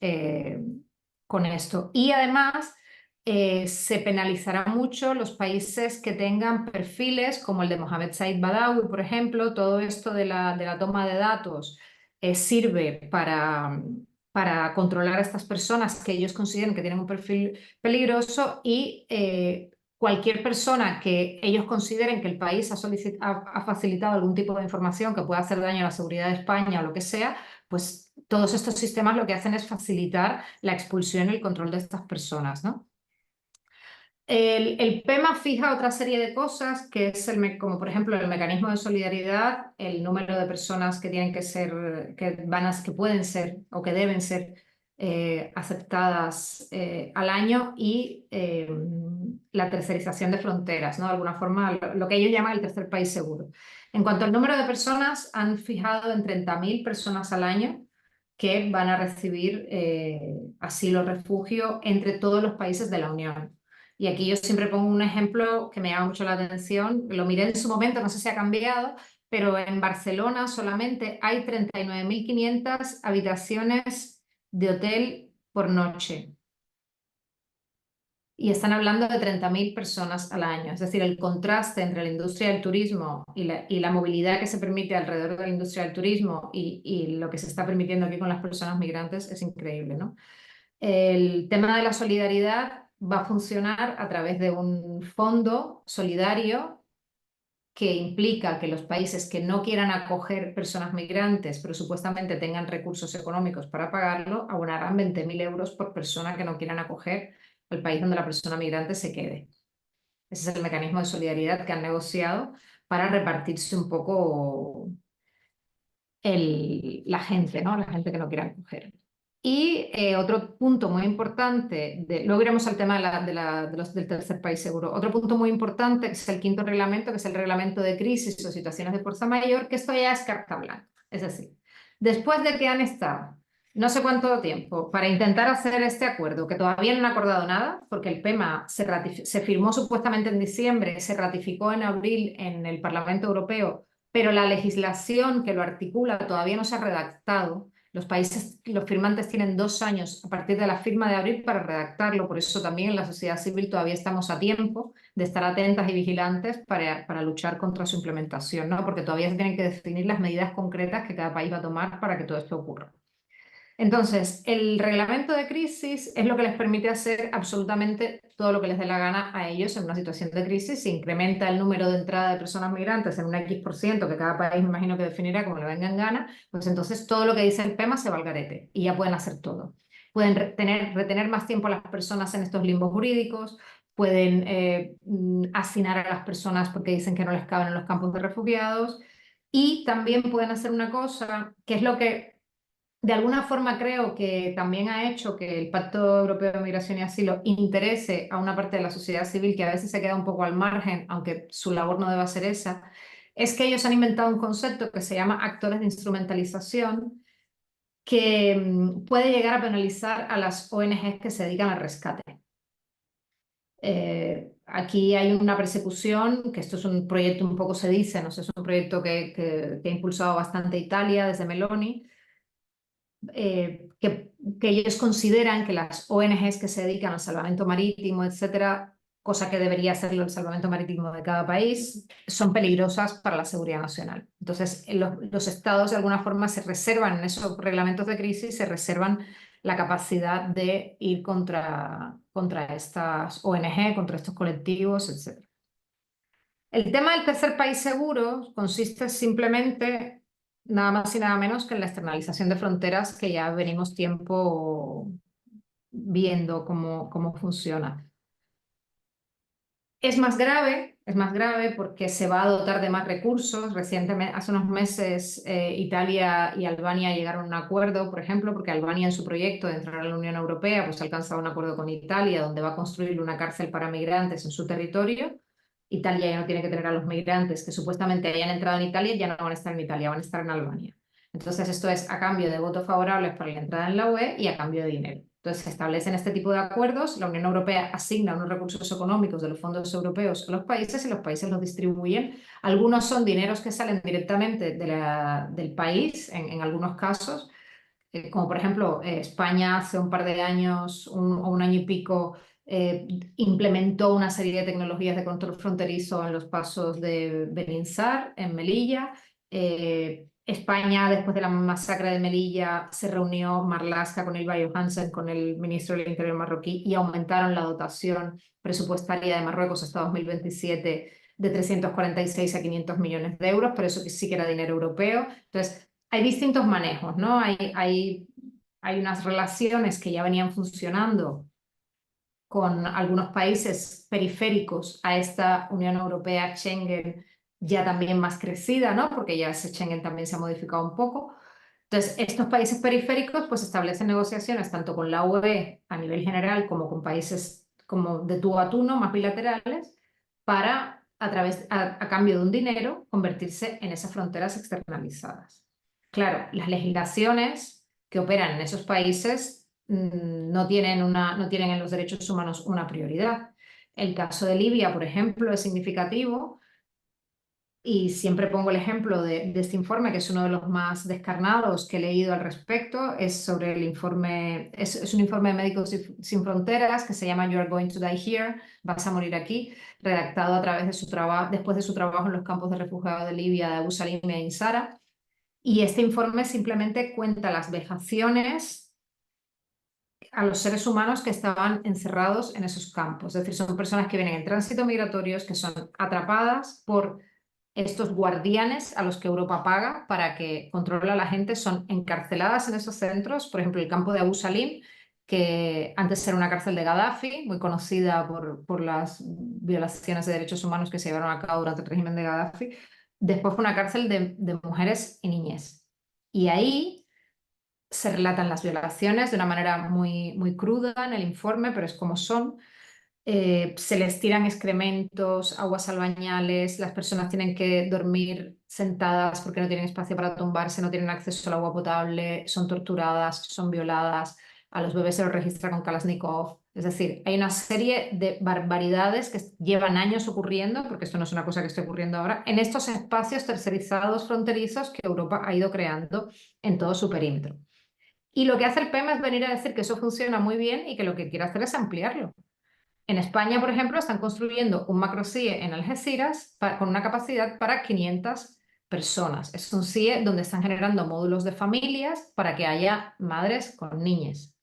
con esto. Y además se penalizará mucho los países que tengan perfiles como el de Mohamed Said Badawi, por ejemplo. Todo esto de la toma de datos sirve para controlar a estas personas que ellos consideren que tienen un perfil peligroso y cualquier persona que ellos consideren que el país ha facilitado algún tipo de información que pueda hacer daño a la seguridad de España o lo que sea, pues todos estos sistemas lo que hacen es facilitar la expulsión y el control de estas personas, ¿no? El PEMA fija otra serie de cosas, que es como por ejemplo el mecanismo de solidaridad, el número de personas que tienen que ser, que pueden ser o que deben ser aceptadas al año y la tercerización de fronteras, ¿no? De alguna forma, lo que ellos llaman el tercer país seguro. En cuanto al número de personas, han fijado en 30.000 personas al año que van a recibir asilo o refugio entre todos los países de la Unión. Y aquí yo siempre pongo un ejemplo que me llama mucho la atención, lo miré en su momento, no sé si ha cambiado, pero en Barcelona solamente hay 39.500 habitaciones de hotel por noche. Y están hablando de 30.000 personas al año. Es decir, el contraste entre la industria del turismo y la movilidad que se permite alrededor de la industria del turismo y lo que se está permitiendo aquí con las personas migrantes es increíble, ¿no? El tema de la solidaridad va a funcionar a través de un fondo solidario que implica que los países que no quieran acoger personas migrantes, pero supuestamente tengan recursos económicos para pagarlo, abonarán 20.000 euros por persona que no quieran acoger al país donde la persona migrante se quede. Ese es el mecanismo de solidaridad que han negociado para repartirse un poco la gente, ¿no? La gente que no quiera acoger. Y otro punto muy importante, luego iremos al tema del tercer país seguro. Otro punto muy importante, que es el quinto reglamento, que es el reglamento de crisis o situaciones de fuerza mayor, que esto ya es carta blanca. Es decir, después de que han estado no sé cuánto tiempo para intentar hacer este acuerdo, que todavía no han acordado nada, porque el PEMA se firmó supuestamente en diciembre, se ratificó en abril en el Parlamento Europeo, pero la legislación que lo articula todavía no se ha redactado. Los países, los firmantes tienen 2 años a partir de la firma de abril para redactarlo, por eso también en la sociedad civil todavía estamos a tiempo de estar atentas y vigilantes para luchar contra su implementación, ¿no? Porque todavía se tienen que definir las medidas concretas que cada país va a tomar para que todo esto ocurra. Entonces, el reglamento de crisis es lo que les permite hacer absolutamente todo lo que les dé la gana a ellos en una situación de crisis. Si incrementa el número de entrada de personas migrantes en un X%, que cada país me imagino que definirá como le venga en gana, pues entonces todo lo que dice el PEMA se va al garete y ya pueden hacer todo. Pueden retener más tiempo a las personas en estos limbos jurídicos, pueden hacinar a las personas porque dicen que no les caben en los campos de refugiados y también pueden hacer una cosa que es lo que de alguna forma creo que también ha hecho que el Pacto Europeo de Migración y Asilo interese a una parte de la sociedad civil que a veces se queda un poco al margen, aunque su labor no deba ser esa, es que ellos han inventado un concepto que se llama actores de instrumentalización que puede llegar a penalizar a las ONGs que se dedican al rescate. Aquí hay una persecución, que esto es un proyecto un poco se dice, no sé, es un proyecto que ha impulsado bastante Italia desde Meloni, que ellos consideran que las ONGs que se dedican al salvamento marítimo, etcétera, cosa que debería hacerlo el salvamento marítimo de cada país, son peligrosas para la seguridad nacional. Entonces, los estados de alguna forma se reservan en esos reglamentos de crisis, se reservan la capacidad de ir contra estas ONG, contra estos colectivos, etcétera. El tema del tercer país seguro consiste simplemente nada más y nada menos que en la externalización de fronteras que ya venimos tiempo viendo cómo funciona. Es más grave es más grave porque se va a dotar de más recursos. Recientemente, hace unos meses, Italia y Albania llegaron a un acuerdo, por ejemplo, porque Albania en su proyecto de entrar a la Unión Europea pues ha alcanzado un acuerdo con Italia donde va a construir una cárcel para migrantes en su territorio. Italia ya no tiene que tener a los migrantes que supuestamente hayan entrado en Italia, ya no van a estar en Italia, van a estar en Albania. Entonces esto es a cambio de votos favorables para la entrada en la UE y a cambio de dinero. Entonces se establecen este tipo de acuerdos, la Unión Europea asigna unos recursos económicos de los fondos europeos a los países y los países los distribuyen. Algunos son dineros que salen directamente del país, en algunos casos, como por ejemplo España hace un par de años o un año y pico implementó una serie de tecnologías de control fronterizo en los pasos de Beninsar, en Melilla. España, después de la masacre de Melilla, se reunió Marlaska con Ylva Johansen, con el ministro del Interior marroquí, y aumentaron la dotación presupuestaria de Marruecos hasta 2027 de 346 a 500 millones de euros, pero eso sí que era dinero europeo. Entonces, hay distintos manejos, ¿no? Hay unas relaciones que ya venían funcionando con algunos países periféricos a esta Unión Europea Schengen ya también más crecida, ¿no? Porque ya ese Schengen también se ha modificado un poco. Entonces, estos países periféricos pues establecen negociaciones tanto con la UE a nivel general como con países como de tú a tú, ¿no? Más bilaterales, para a cambio de un dinero convertirse en esas fronteras externalizadas. Claro, las legislaciones que operan en esos países no tienen en los derechos humanos una prioridad. El caso de Libia, por ejemplo, es significativo y siempre pongo el ejemplo de este informe, que es uno de los más descarnados que he leído al respecto. Es sobre el informe, es un informe de Médicos Sin Fronteras que se llama You are going to die here, vas a morir aquí, redactado a través de su trabajo, después de su trabajo en los campos de refugiados de Libia, de Abu Salim y Ain Sara. Y este informe simplemente cuenta las vejaciones a los seres humanos que estaban encerrados en esos campos. Es decir, son personas que vienen en tránsito migratorios, que son atrapadas por estos guardianes a los que Europa paga para que controle a la gente, son encarceladas en esos centros. Por ejemplo, el campo de Abu Salim, que antes era una cárcel de Gaddafi, muy conocida por las violaciones de derechos humanos que se llevaron a cabo durante el régimen de Gaddafi, después fue una cárcel de mujeres y niñez. Y ahí se relatan las violaciones de una manera muy, muy cruda en el informe, pero es como son. Se les tiran excrementos, aguas albañales, las personas tienen que dormir sentadas porque no tienen espacio para tumbarse, no tienen acceso al agua potable, son torturadas, son violadas, a los bebés se los registra con Kalashnikov. Es decir, hay una serie de barbaridades que llevan años ocurriendo, porque esto no es una cosa que esté ocurriendo ahora, en estos espacios tercerizados fronterizos que Europa ha ido creando en todo su perímetro. Y lo que hace el PEMA es venir a decir que eso funciona muy bien y que lo que quiere hacer es ampliarlo. En España, por ejemplo, están construyendo un macro CIE en Algeciras con una capacidad para 500 personas. Es un CIE donde están generando módulos de familias para que haya madres con niñas.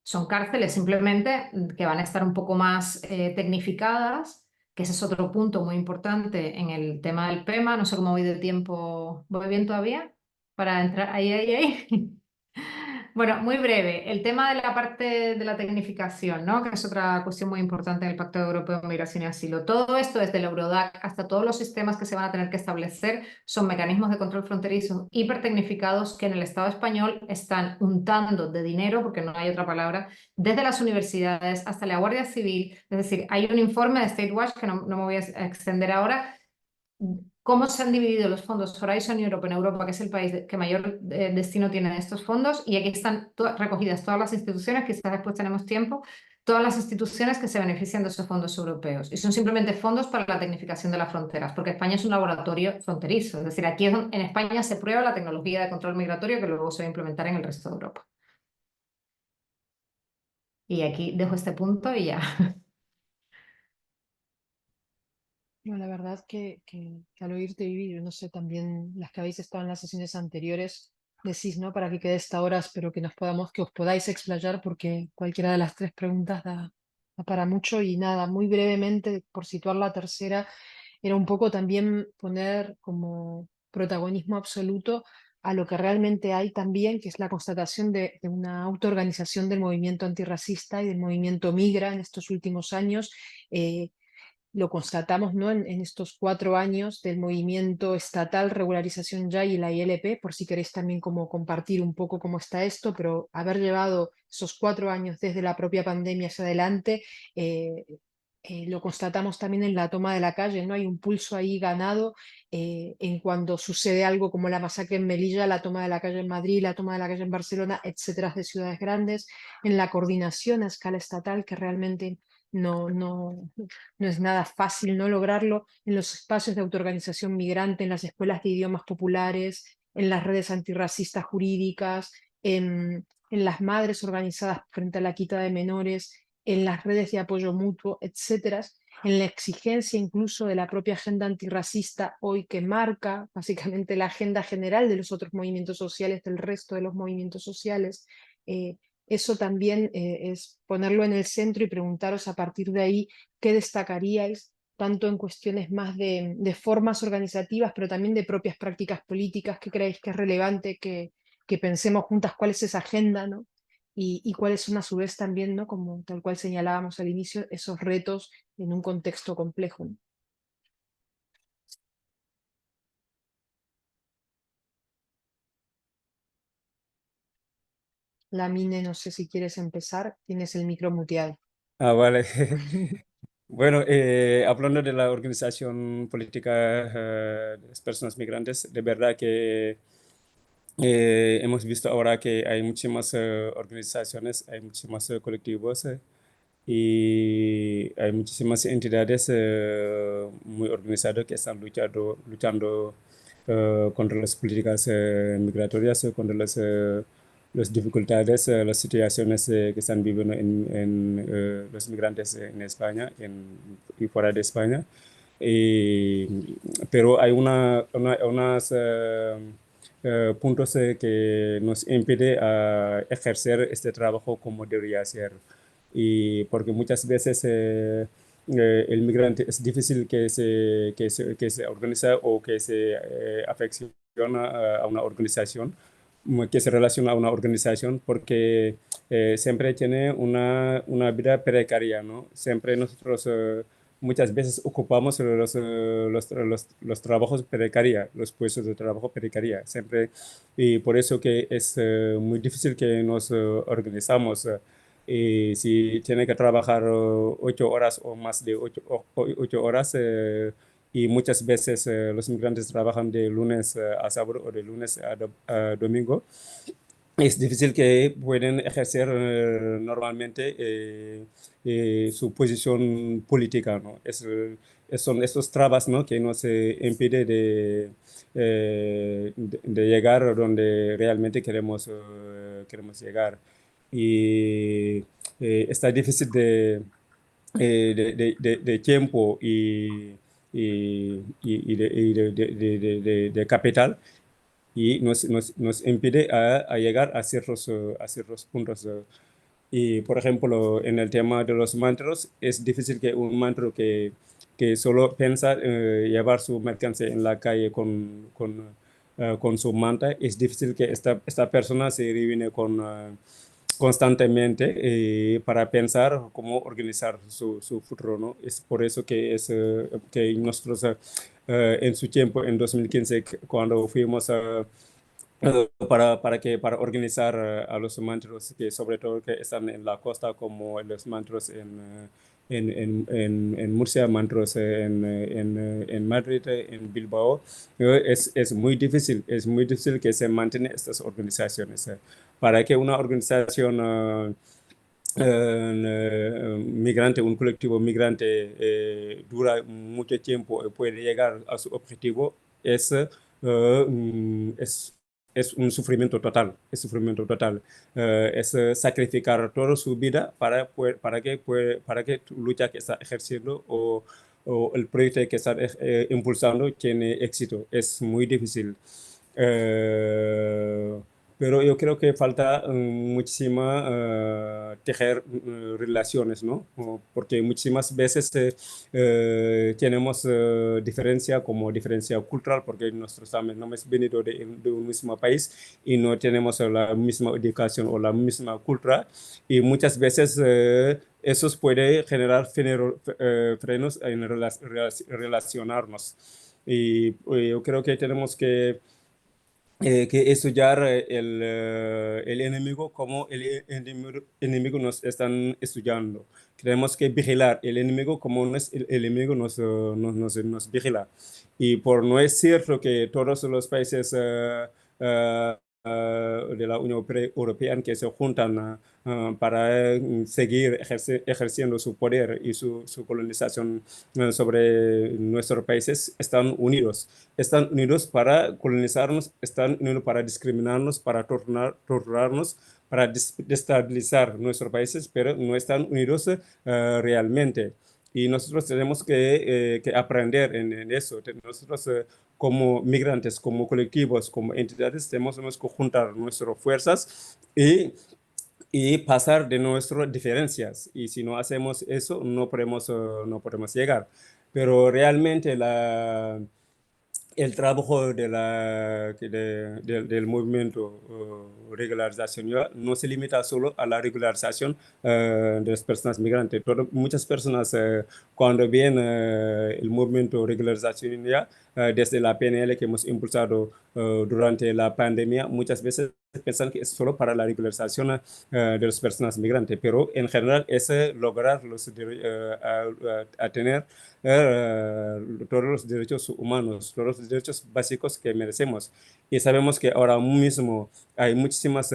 Son cárceles simplemente que van a estar un poco más tecnificadas, que ese es otro punto muy importante en el tema del PEMA. No sé cómo voy de tiempo. ¿Voy bien todavía? Para entrar ahí. Bueno, muy breve. El tema de la parte de la tecnificación, ¿no? Que es otra cuestión muy importante en el Pacto Europeo de Migración y Asilo. Todo esto, desde el Eurodac hasta todos los sistemas que se van a tener que establecer, son mecanismos de control fronterizo hipertecnificados que en el Estado español están untando de dinero, porque no hay otra palabra, desde las universidades hasta la Guardia Civil. Es decir, hay un informe de State Watch, que no me voy a extender ahora, cómo se han dividido los fondos Horizon Europe en Europa, que es el país que mayor destino tiene de estos fondos, y aquí están recogidas todas las instituciones, quizás después tenemos tiempo, todas las instituciones que se benefician de esos fondos europeos. Y son simplemente fondos para la tecnificación de las fronteras, porque España es un laboratorio fronterizo. Es decir, aquí en España se prueba la tecnología de control migratorio que luego se va a implementar en el resto de Europa. Y aquí dejo este punto y ya. No, la verdad que al oírte vivir, no sé, también las que habéis estado en las sesiones anteriores, decís, ¿no? Para que quede esta hora, espero que os podáis explayar, porque cualquiera de las tres preguntas da para mucho. Y nada, muy brevemente, por situar la tercera, era un poco también poner como protagonismo absoluto a lo que realmente hay también, que es la constatación de una autoorganización del movimiento antirracista y del movimiento migra en estos últimos años. lo constatamos, ¿no? En estos 4 años del movimiento estatal Regularización Ya y la ILP, por si queréis también como compartir un poco cómo está esto, pero haber llevado esos 4 años desde la propia pandemia hacia adelante, eh, lo constatamos también en la toma de la calle, ¿no? Hay un pulso ahí ganado en cuando sucede algo como la masacre en Melilla, la toma de la calle en Madrid, la toma de la calle en Barcelona, etcétera, de ciudades grandes, en la coordinación a escala estatal, que realmente no es nada fácil no lograrlo, en los espacios de autoorganización migrante, en las escuelas de idiomas populares, en las redes antirracistas jurídicas, en las madres organizadas frente a la quita de menores, en las redes de apoyo mutuo, etcétera, en la exigencia incluso de la propia agenda antirracista hoy que marca básicamente la agenda general de los otros movimientos sociales, del resto de los movimientos sociales. Eso también es ponerlo en el centro y preguntaros a partir de ahí qué destacaríais, tanto en cuestiones más de formas organizativas, pero también de propias prácticas políticas, qué creéis que es relevante que pensemos juntas cuál es esa agenda, ¿no? Y cuáles son a su vez también, ¿no? Como tal cual señalábamos al inicio, esos retos en un contexto complejo, ¿no? Lamine, no sé si quieres empezar, tienes el micro muteado. Ah, vale. Bueno, hablando de la organización política de las personas migrantes, de verdad que hemos visto ahora que hay muchísimas organizaciones, hay muchísimos colectivos y hay muchísimas entidades muy organizadas que están luchando contra las políticas migratorias, contra las dificultades, las situaciones que están viviendo los migrantes en España y fuera de España. Y- pero hay unos puntos que nos impide ejercer este trabajo como debería ser. Y porque muchas veces el migrante es difícil que se organiza o que se afecciona a una organización, que se relaciona a una organización porque siempre tiene una vida precaria, ¿no? Siempre nosotros muchas veces ocupamos los trabajos precarios, los puestos de trabajo precaria, siempre, y por eso que es muy difícil que nos organizamos. Y si tiene que trabajar 8 horas o más de 8 horas, y muchas veces los migrantes trabajan de lunes a sábado o de lunes a domingo, es difícil que puedan ejercer normalmente su posición política, ¿no? Son estos trabas, ¿no? Que nos impide de llegar a donde realmente queremos llegar. Y está difícil de tiempo y de capital y nos impide a llegar a ciertos puntos. Y, por ejemplo, en el tema de los mantros, es difícil que un mantro que solo piensa llevar su mercancía en la calle con su manta, es difícil que esta persona se reúne constantemente para pensar cómo organizar su futuro, ¿no? Es por eso que nosotros en su tiempo, en 2015, cuando fuimos para organizar a los mantros que sobre todo que están en la costa, como los mantros en Murcia, mantros en Madrid, en Bilbao. Es muy difícil que se mantengan estas organizaciones. Para que una organización migrante, un colectivo migrante dura mucho tiempo y puede llegar a su objetivo, es un sufrimiento total, es sacrificar toda su vida para que tu lucha que está ejerciendo o el proyecto que está impulsando tiene éxito. Es muy difícil. Eh, pero yo creo que falta muchísima tejer relaciones, ¿no? Porque muchísimas veces tenemos diferencia como diferencia cultural, porque nosotros también no hemos venido de un mismo país y no tenemos la misma educación o la misma cultura, y muchas veces eso puede generar frenos en relacionarnos. Y yo creo que tenemos que estudiar el enemigo como enemigo nos están estudiando. Tenemos que vigilar el enemigo como el enemigo nos vigila. Y por no es cierto que todos los países de la Unión Europea que se juntan para seguir ejerciendo su poder y su colonización sobre nuestros países están unidos. Están unidos para colonizarnos, están unidos para discriminarnos, para torturarnos, para destabilizar nuestros países, pero no están unidos realmente. Y nosotros tenemos que aprender en eso. Nosotros como migrantes, como colectivos, como entidades, tenemos que juntar nuestras fuerzas y pasar de nuestras diferencias. Y si no hacemos eso, no podemos llegar. Pero realmente el trabajo del movimiento regularización no se limita solo a la regularización de las personas migrantes. Muchas personas cuando ven el movimiento regularización ya, desde la PNL que hemos impulsado durante la pandemia, muchas veces piensan que es solo para la regularización de las personas migrantes, pero en general es lograr a tener todos los derechos humanos, todos los derechos básicos que merecemos. Y sabemos que ahora mismo hay muchísimas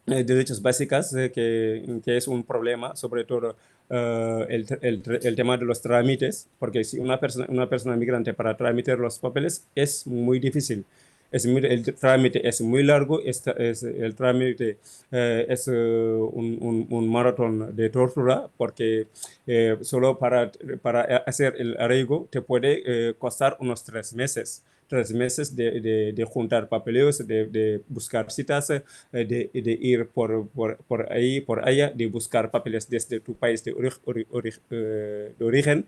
derechos básicos que es un problema, sobre todo el tema de los trámites, porque si una persona migrante para tramitar los papeles es muy difícil. El trámite es muy largo, el trámite es un maratón de tortura, porque solo para hacer el arraigo te puede costar unos 3 meses. 3 meses de juntar papeleos, de buscar citas, de ir por ahí, por allá, de buscar papeles desde tu país de origen.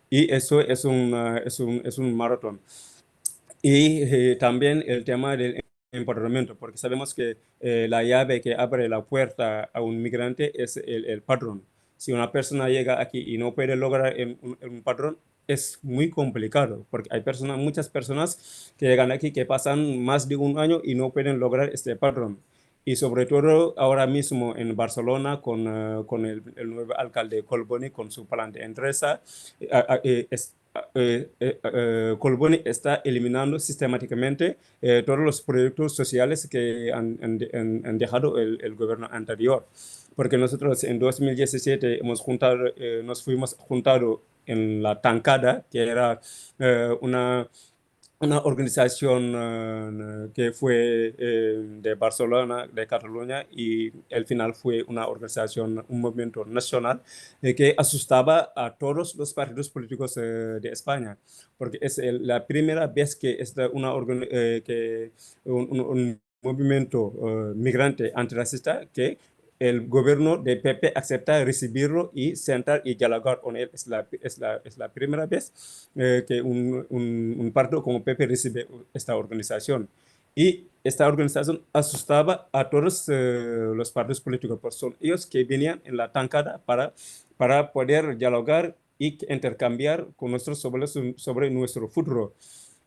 Y eso es un maratón. Y también el tema del empoderamiento, porque sabemos que la llave que abre la puerta a un migrante es el padrón. Si una persona llega aquí y no puede lograr un padrón, es muy complicado, porque hay muchas personas que llegan aquí que pasan más de un año y no pueden lograr este padrón. Y sobre todo ahora mismo en Barcelona con el nuevo alcalde Collboni, con su plan de empresa, Collboni está eliminando sistemáticamente todos los proyectos sociales que han dejado el gobierno anterior. Porque nosotros en 2017 nos fuimos juntados en la Tancada, que era una organización que fue de Barcelona, de Cataluña, y al final fue una organización, un movimiento nacional que asustaba a todos los partidos políticos de España, porque es la primera vez que un movimiento migrante antirracista que el gobierno de Pepe acepta recibirlo y sentar y dialogar con él. Es la primera vez que un partido como Pepe recibe esta organización. Y esta organización asustaba a todos los partidos políticos, porque son ellos que venían en la tancada para poder dialogar y intercambiar con nosotros sobre nuestro futuro.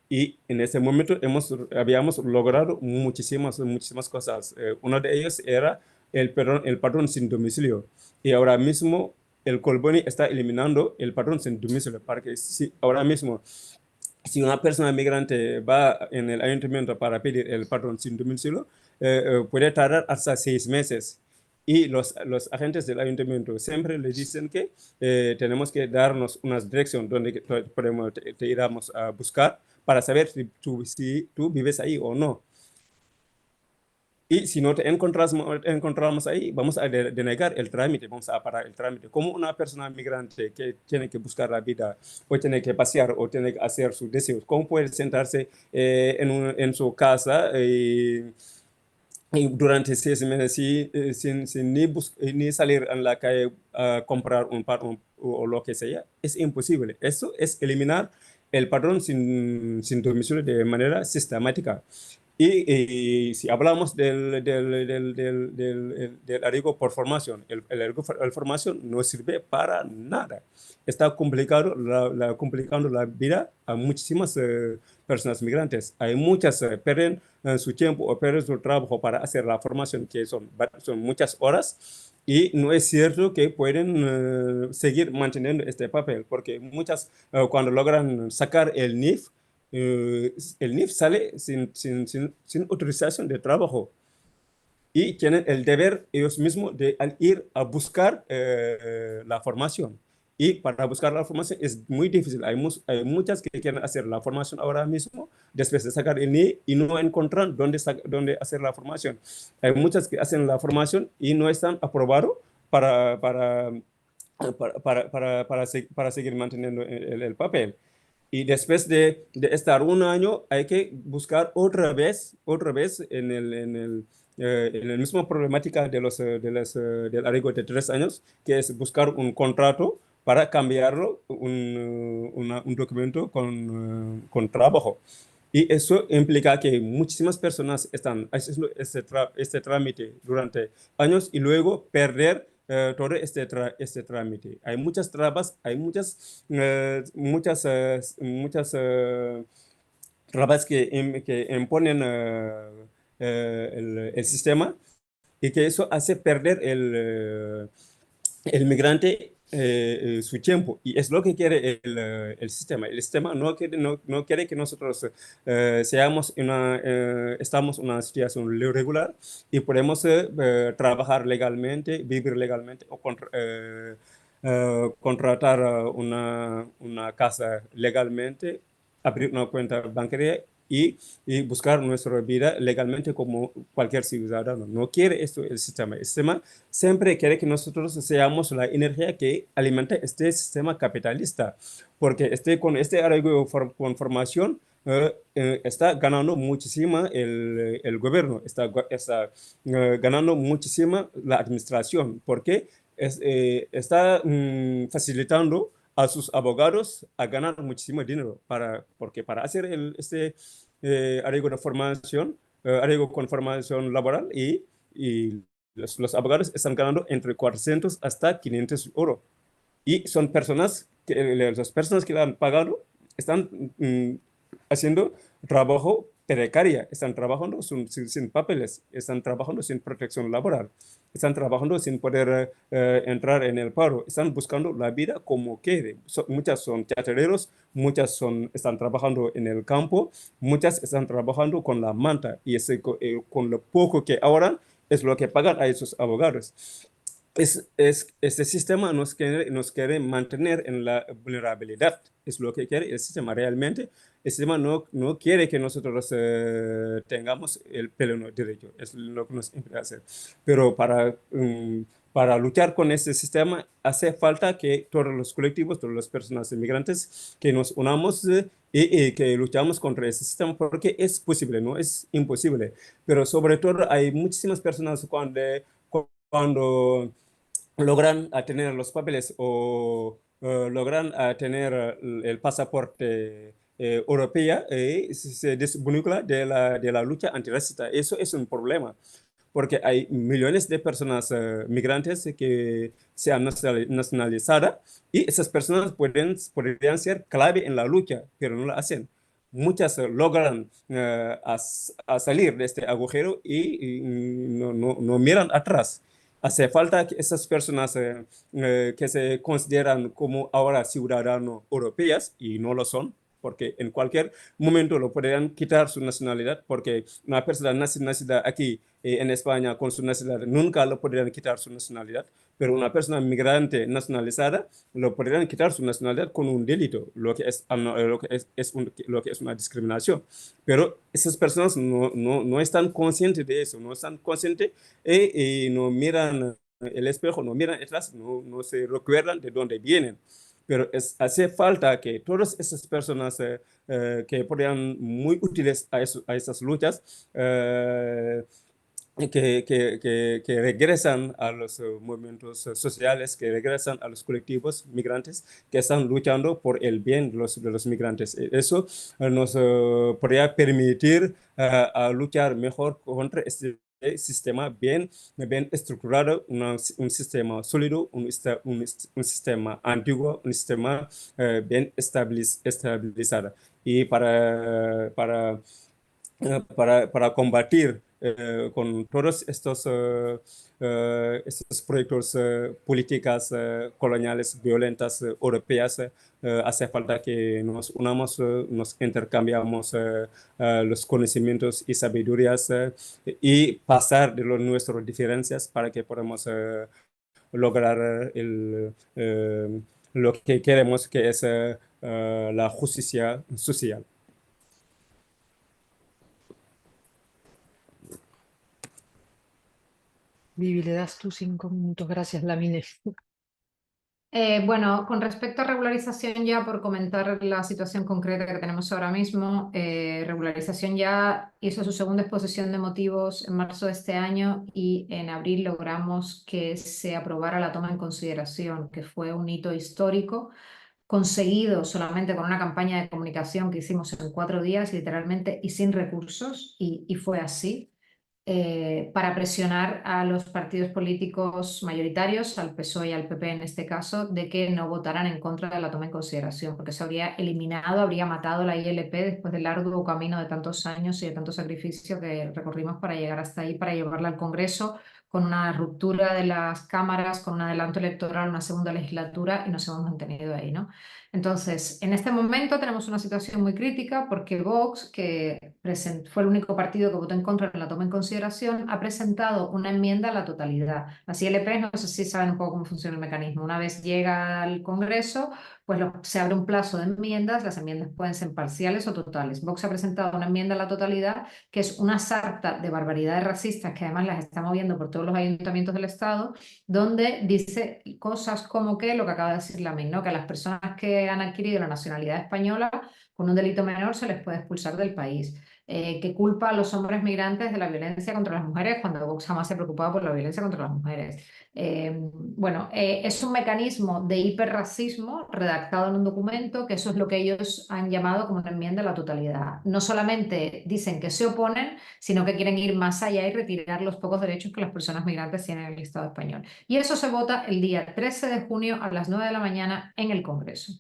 Y en ese momento habíamos logrado muchísimas cosas. Una de ellas era el padrón sin domicilio. Y ahora mismo el Collboni está eliminando el padrón sin domicilio, porque ahora mismo, si una persona migrante va en el ayuntamiento para pedir el padrón sin domicilio, puede tardar hasta 6 meses. Y los agentes del ayuntamiento siempre le dicen que tenemos que darnos una dirección donde te iremos a buscar para saber si tú vives ahí o no. Y si no te encontramos ahí, vamos a denegar el trámite, vamos a parar el trámite. Como una persona migrante que tiene que buscar la vida, o tiene que pasear, o tiene que hacer sus deseos, ¿cómo puede sentarse en su casa y durante 6 meses sin ni salir a la calle a comprar un pan o lo que sea? Es imposible. Eso es eliminar el padrón sin domicilio de manera sistemática. Y si hablamos del arraigo por formación, el arraigo por formación no sirve para nada. Está complicando la vida a muchísimas personas migrantes. Hay muchas pierden su tiempo o pierden su trabajo para hacer la formación, que son muchas horas. Y no es cierto que pueden seguir manteniendo este papel, porque muchas, cuando logran sacar el NIF sale sin autorización de trabajo y tienen el deber ellos mismos de ir a buscar la formación. Y para buscar la formación es muy difícil. Hay muchas que quieren hacer la formación ahora mismo, después de sacar el NIF y no encuentran dónde hacer la formación. Hay muchas que hacen la formación y no están aprobados para seguir manteniendo el papel. Y después de estar un año, hay que buscar otra vez en la misma problemática del arraigo de 3 años, que es buscar un contrato para cambiarlo, un documento con trabajo. Y eso implica que muchísimas personas están haciendo este trámite durante años y luego perder todo este trámite. Hay muchas trabas, hay muchas trabas que imponen el sistema, y que eso hace perder el migrante su tiempo. Y es lo que quiere el sistema. El sistema no quiere que nosotros estamos en una situación irregular y podemos trabajar legalmente, vivir legalmente o contratar una casa legalmente, abrir una cuenta bancaria y buscar nuestra vida legalmente como cualquier ciudadano. No quiere esto el sistema. El sistema siempre quiere que nosotros seamos la energía que alimenta este sistema capitalista, porque con este arraigo con formación está ganando muchísimo el gobierno, está ganando muchísimo la administración, porque está facilitando a sus abogados a ganar muchísimo dinero, porque para hacer arraigo de formación, arraigo con formación laboral, y los abogados están ganando entre 400 hasta 500 euros. Y son las personas que le han pagado están haciendo trabajo precaria, están trabajando sin papeles, están trabajando sin protección laboral, están trabajando sin poder entrar en el paro, están buscando la vida como quiere. Muchas son teatreros, muchas están trabajando en el campo, muchas están trabajando con la manta, y con lo poco que ahorran es lo que pagan a esos abogados. Este sistema nos quiere mantener en la vulnerabilidad, es lo que quiere el sistema realmente. El sistema no quiere que nosotros tengamos el pleno derecho, es lo que nos impide hacer. Pero para luchar con este sistema hace falta que todos los colectivos, todas las personas inmigrantes, que nos unamos y que luchamos contra este sistema, porque es posible, no es imposible. Pero sobre todo hay muchísimas personas cuando logran tener los papeles o logran tener el pasaporte europeo, se desvincula de la lucha antirracista. Eso es un problema, porque hay millones de personas migrantes que se han nacionalizado, y esas personas podrían ser clave en la lucha, pero no lo hacen. Muchas logran a salir de este agujero y no miran atrás. Hace falta que esas personas que se consideran como ahora ciudadanos europeas y no lo son, porque en cualquier momento lo podrían quitar su nacionalidad, porque una persona nacida aquí en España con su nacionalidad nunca lo podrían quitar su nacionalidad, pero una persona migrante nacionalizada lo podrían quitar su nacionalidad con un delito, lo que es, lo que es una discriminación. Pero esas personas no están conscientes de eso, no están conscientes y no miran el espejo, no miran atrás, no se recuerdan de dónde vienen. Pero hace falta que todas esas personas que podrían muy útiles a esas luchas, que regresan a los movimientos sociales, que regresan a los colectivos migrantes que están luchando por el bien de los migrantes. Eso nos podría permitir a luchar mejor contra este sistema bien estructurado, un sistema sólido, un sistema antiguo, un sistema bien estabilizado. Y para combatir con todos estos proyectos, políticas coloniales violentas europeas, hace falta que nos unamos, nos intercambiamos los conocimientos y sabidurías y pasar de nuestras diferencias para que podamos lograr lo que queremos, que es la justicia social. Vivi, le das tus 5 minutos. Gracias, Lamine. Bueno, con respecto a regularización ya, por comentar la situación concreta que tenemos ahora mismo, regularización ya hizo su segunda exposición de motivos en marzo de este año y en abril logramos que se aprobara la toma en consideración, que fue un hito histórico conseguido solamente con una campaña de comunicación que hicimos en 4 días, literalmente, y sin recursos, y fue así. Para presionar a los partidos políticos mayoritarios, al PSOE y al PP en este caso, de que no votaran en contra de la toma en consideración, porque se habría eliminado, habría matado la ILP después del arduo camino de tantos años y de tanto sacrificio que recorrimos para llegar hasta ahí, para llevarla al Congreso, con una ruptura de las cámaras, con un adelanto electoral, una segunda legislatura, y nos hemos mantenido ahí, ¿no? Entonces, en este momento tenemos una situación muy crítica porque Vox, que fue el único partido que votó en contra de la toma en consideración, ha presentado una enmienda a la totalidad. Las ILP, no sé si saben un poco cómo funciona el mecanismo. Una vez llega al Congreso, pues se abre un plazo de enmiendas, las enmiendas pueden ser parciales o totales. Vox ha presentado una enmienda a la totalidad que es una sarta de barbaridades racistas que además las está moviendo por todos los ayuntamientos del Estado, donde dice cosas como que lo que acaba de decir Lamine, ¿no? Que a las personas que han adquirido la nacionalidad española con un delito menor se les puede expulsar del país. Que culpa a los hombres migrantes de la violencia contra las mujeres cuando Vox jamás se ha preocupado por la violencia contra las mujeres. Es un mecanismo de hiperracismo redactado en un documento, que eso es lo que ellos han llamado como una enmienda a la totalidad. No solamente dicen que se oponen, sino que quieren ir más allá y retirar los pocos derechos que las personas migrantes tienen en el Estado español. Y eso se vota el día 13 de junio a las 9 de la mañana en el Congreso.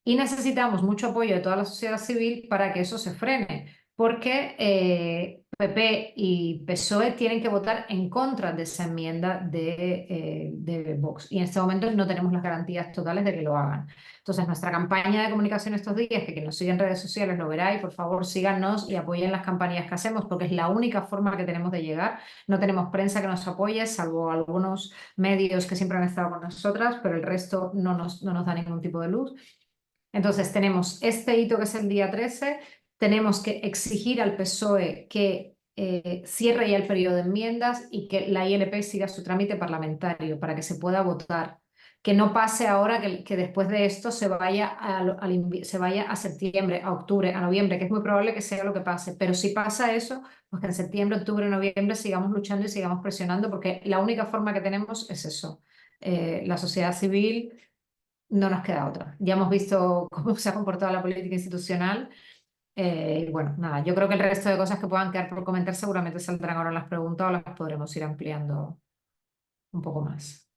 Y necesitamos mucho apoyo de toda la sociedad civil para que eso se frene, porque PP y PSOE tienen que votar en contra de esa enmienda de Vox. Y en este momento no tenemos las garantías totales de que lo hagan. Entonces, nuestra campaña de comunicación estos días, que quien nos sigue en redes sociales lo verá, y por favor síganos y apoyen las campañas que hacemos, porque es la única forma que tenemos de llegar. No tenemos prensa que nos apoye, salvo algunos medios que siempre han estado con nosotras, pero el resto no nos da ningún tipo de luz. Entonces tenemos este hito que es el día 13, tenemos que exigir al PSOE que cierre ya el periodo de enmiendas y que la ILP siga su trámite parlamentario para que se pueda votar. Que no pase ahora que después de esto se vaya a septiembre, a octubre, a noviembre, que es muy probable que sea lo que pase. Pero si pasa eso, pues que en septiembre, octubre, noviembre sigamos luchando y sigamos presionando, porque la única forma que tenemos es eso. La sociedad civil, no nos queda otra. Ya hemos visto cómo se ha comportado la política institucional. Bueno, nada, yo creo que el resto de cosas que puedan quedar por comentar seguramente saldrán ahora en las preguntas o las podremos ir ampliando un poco más.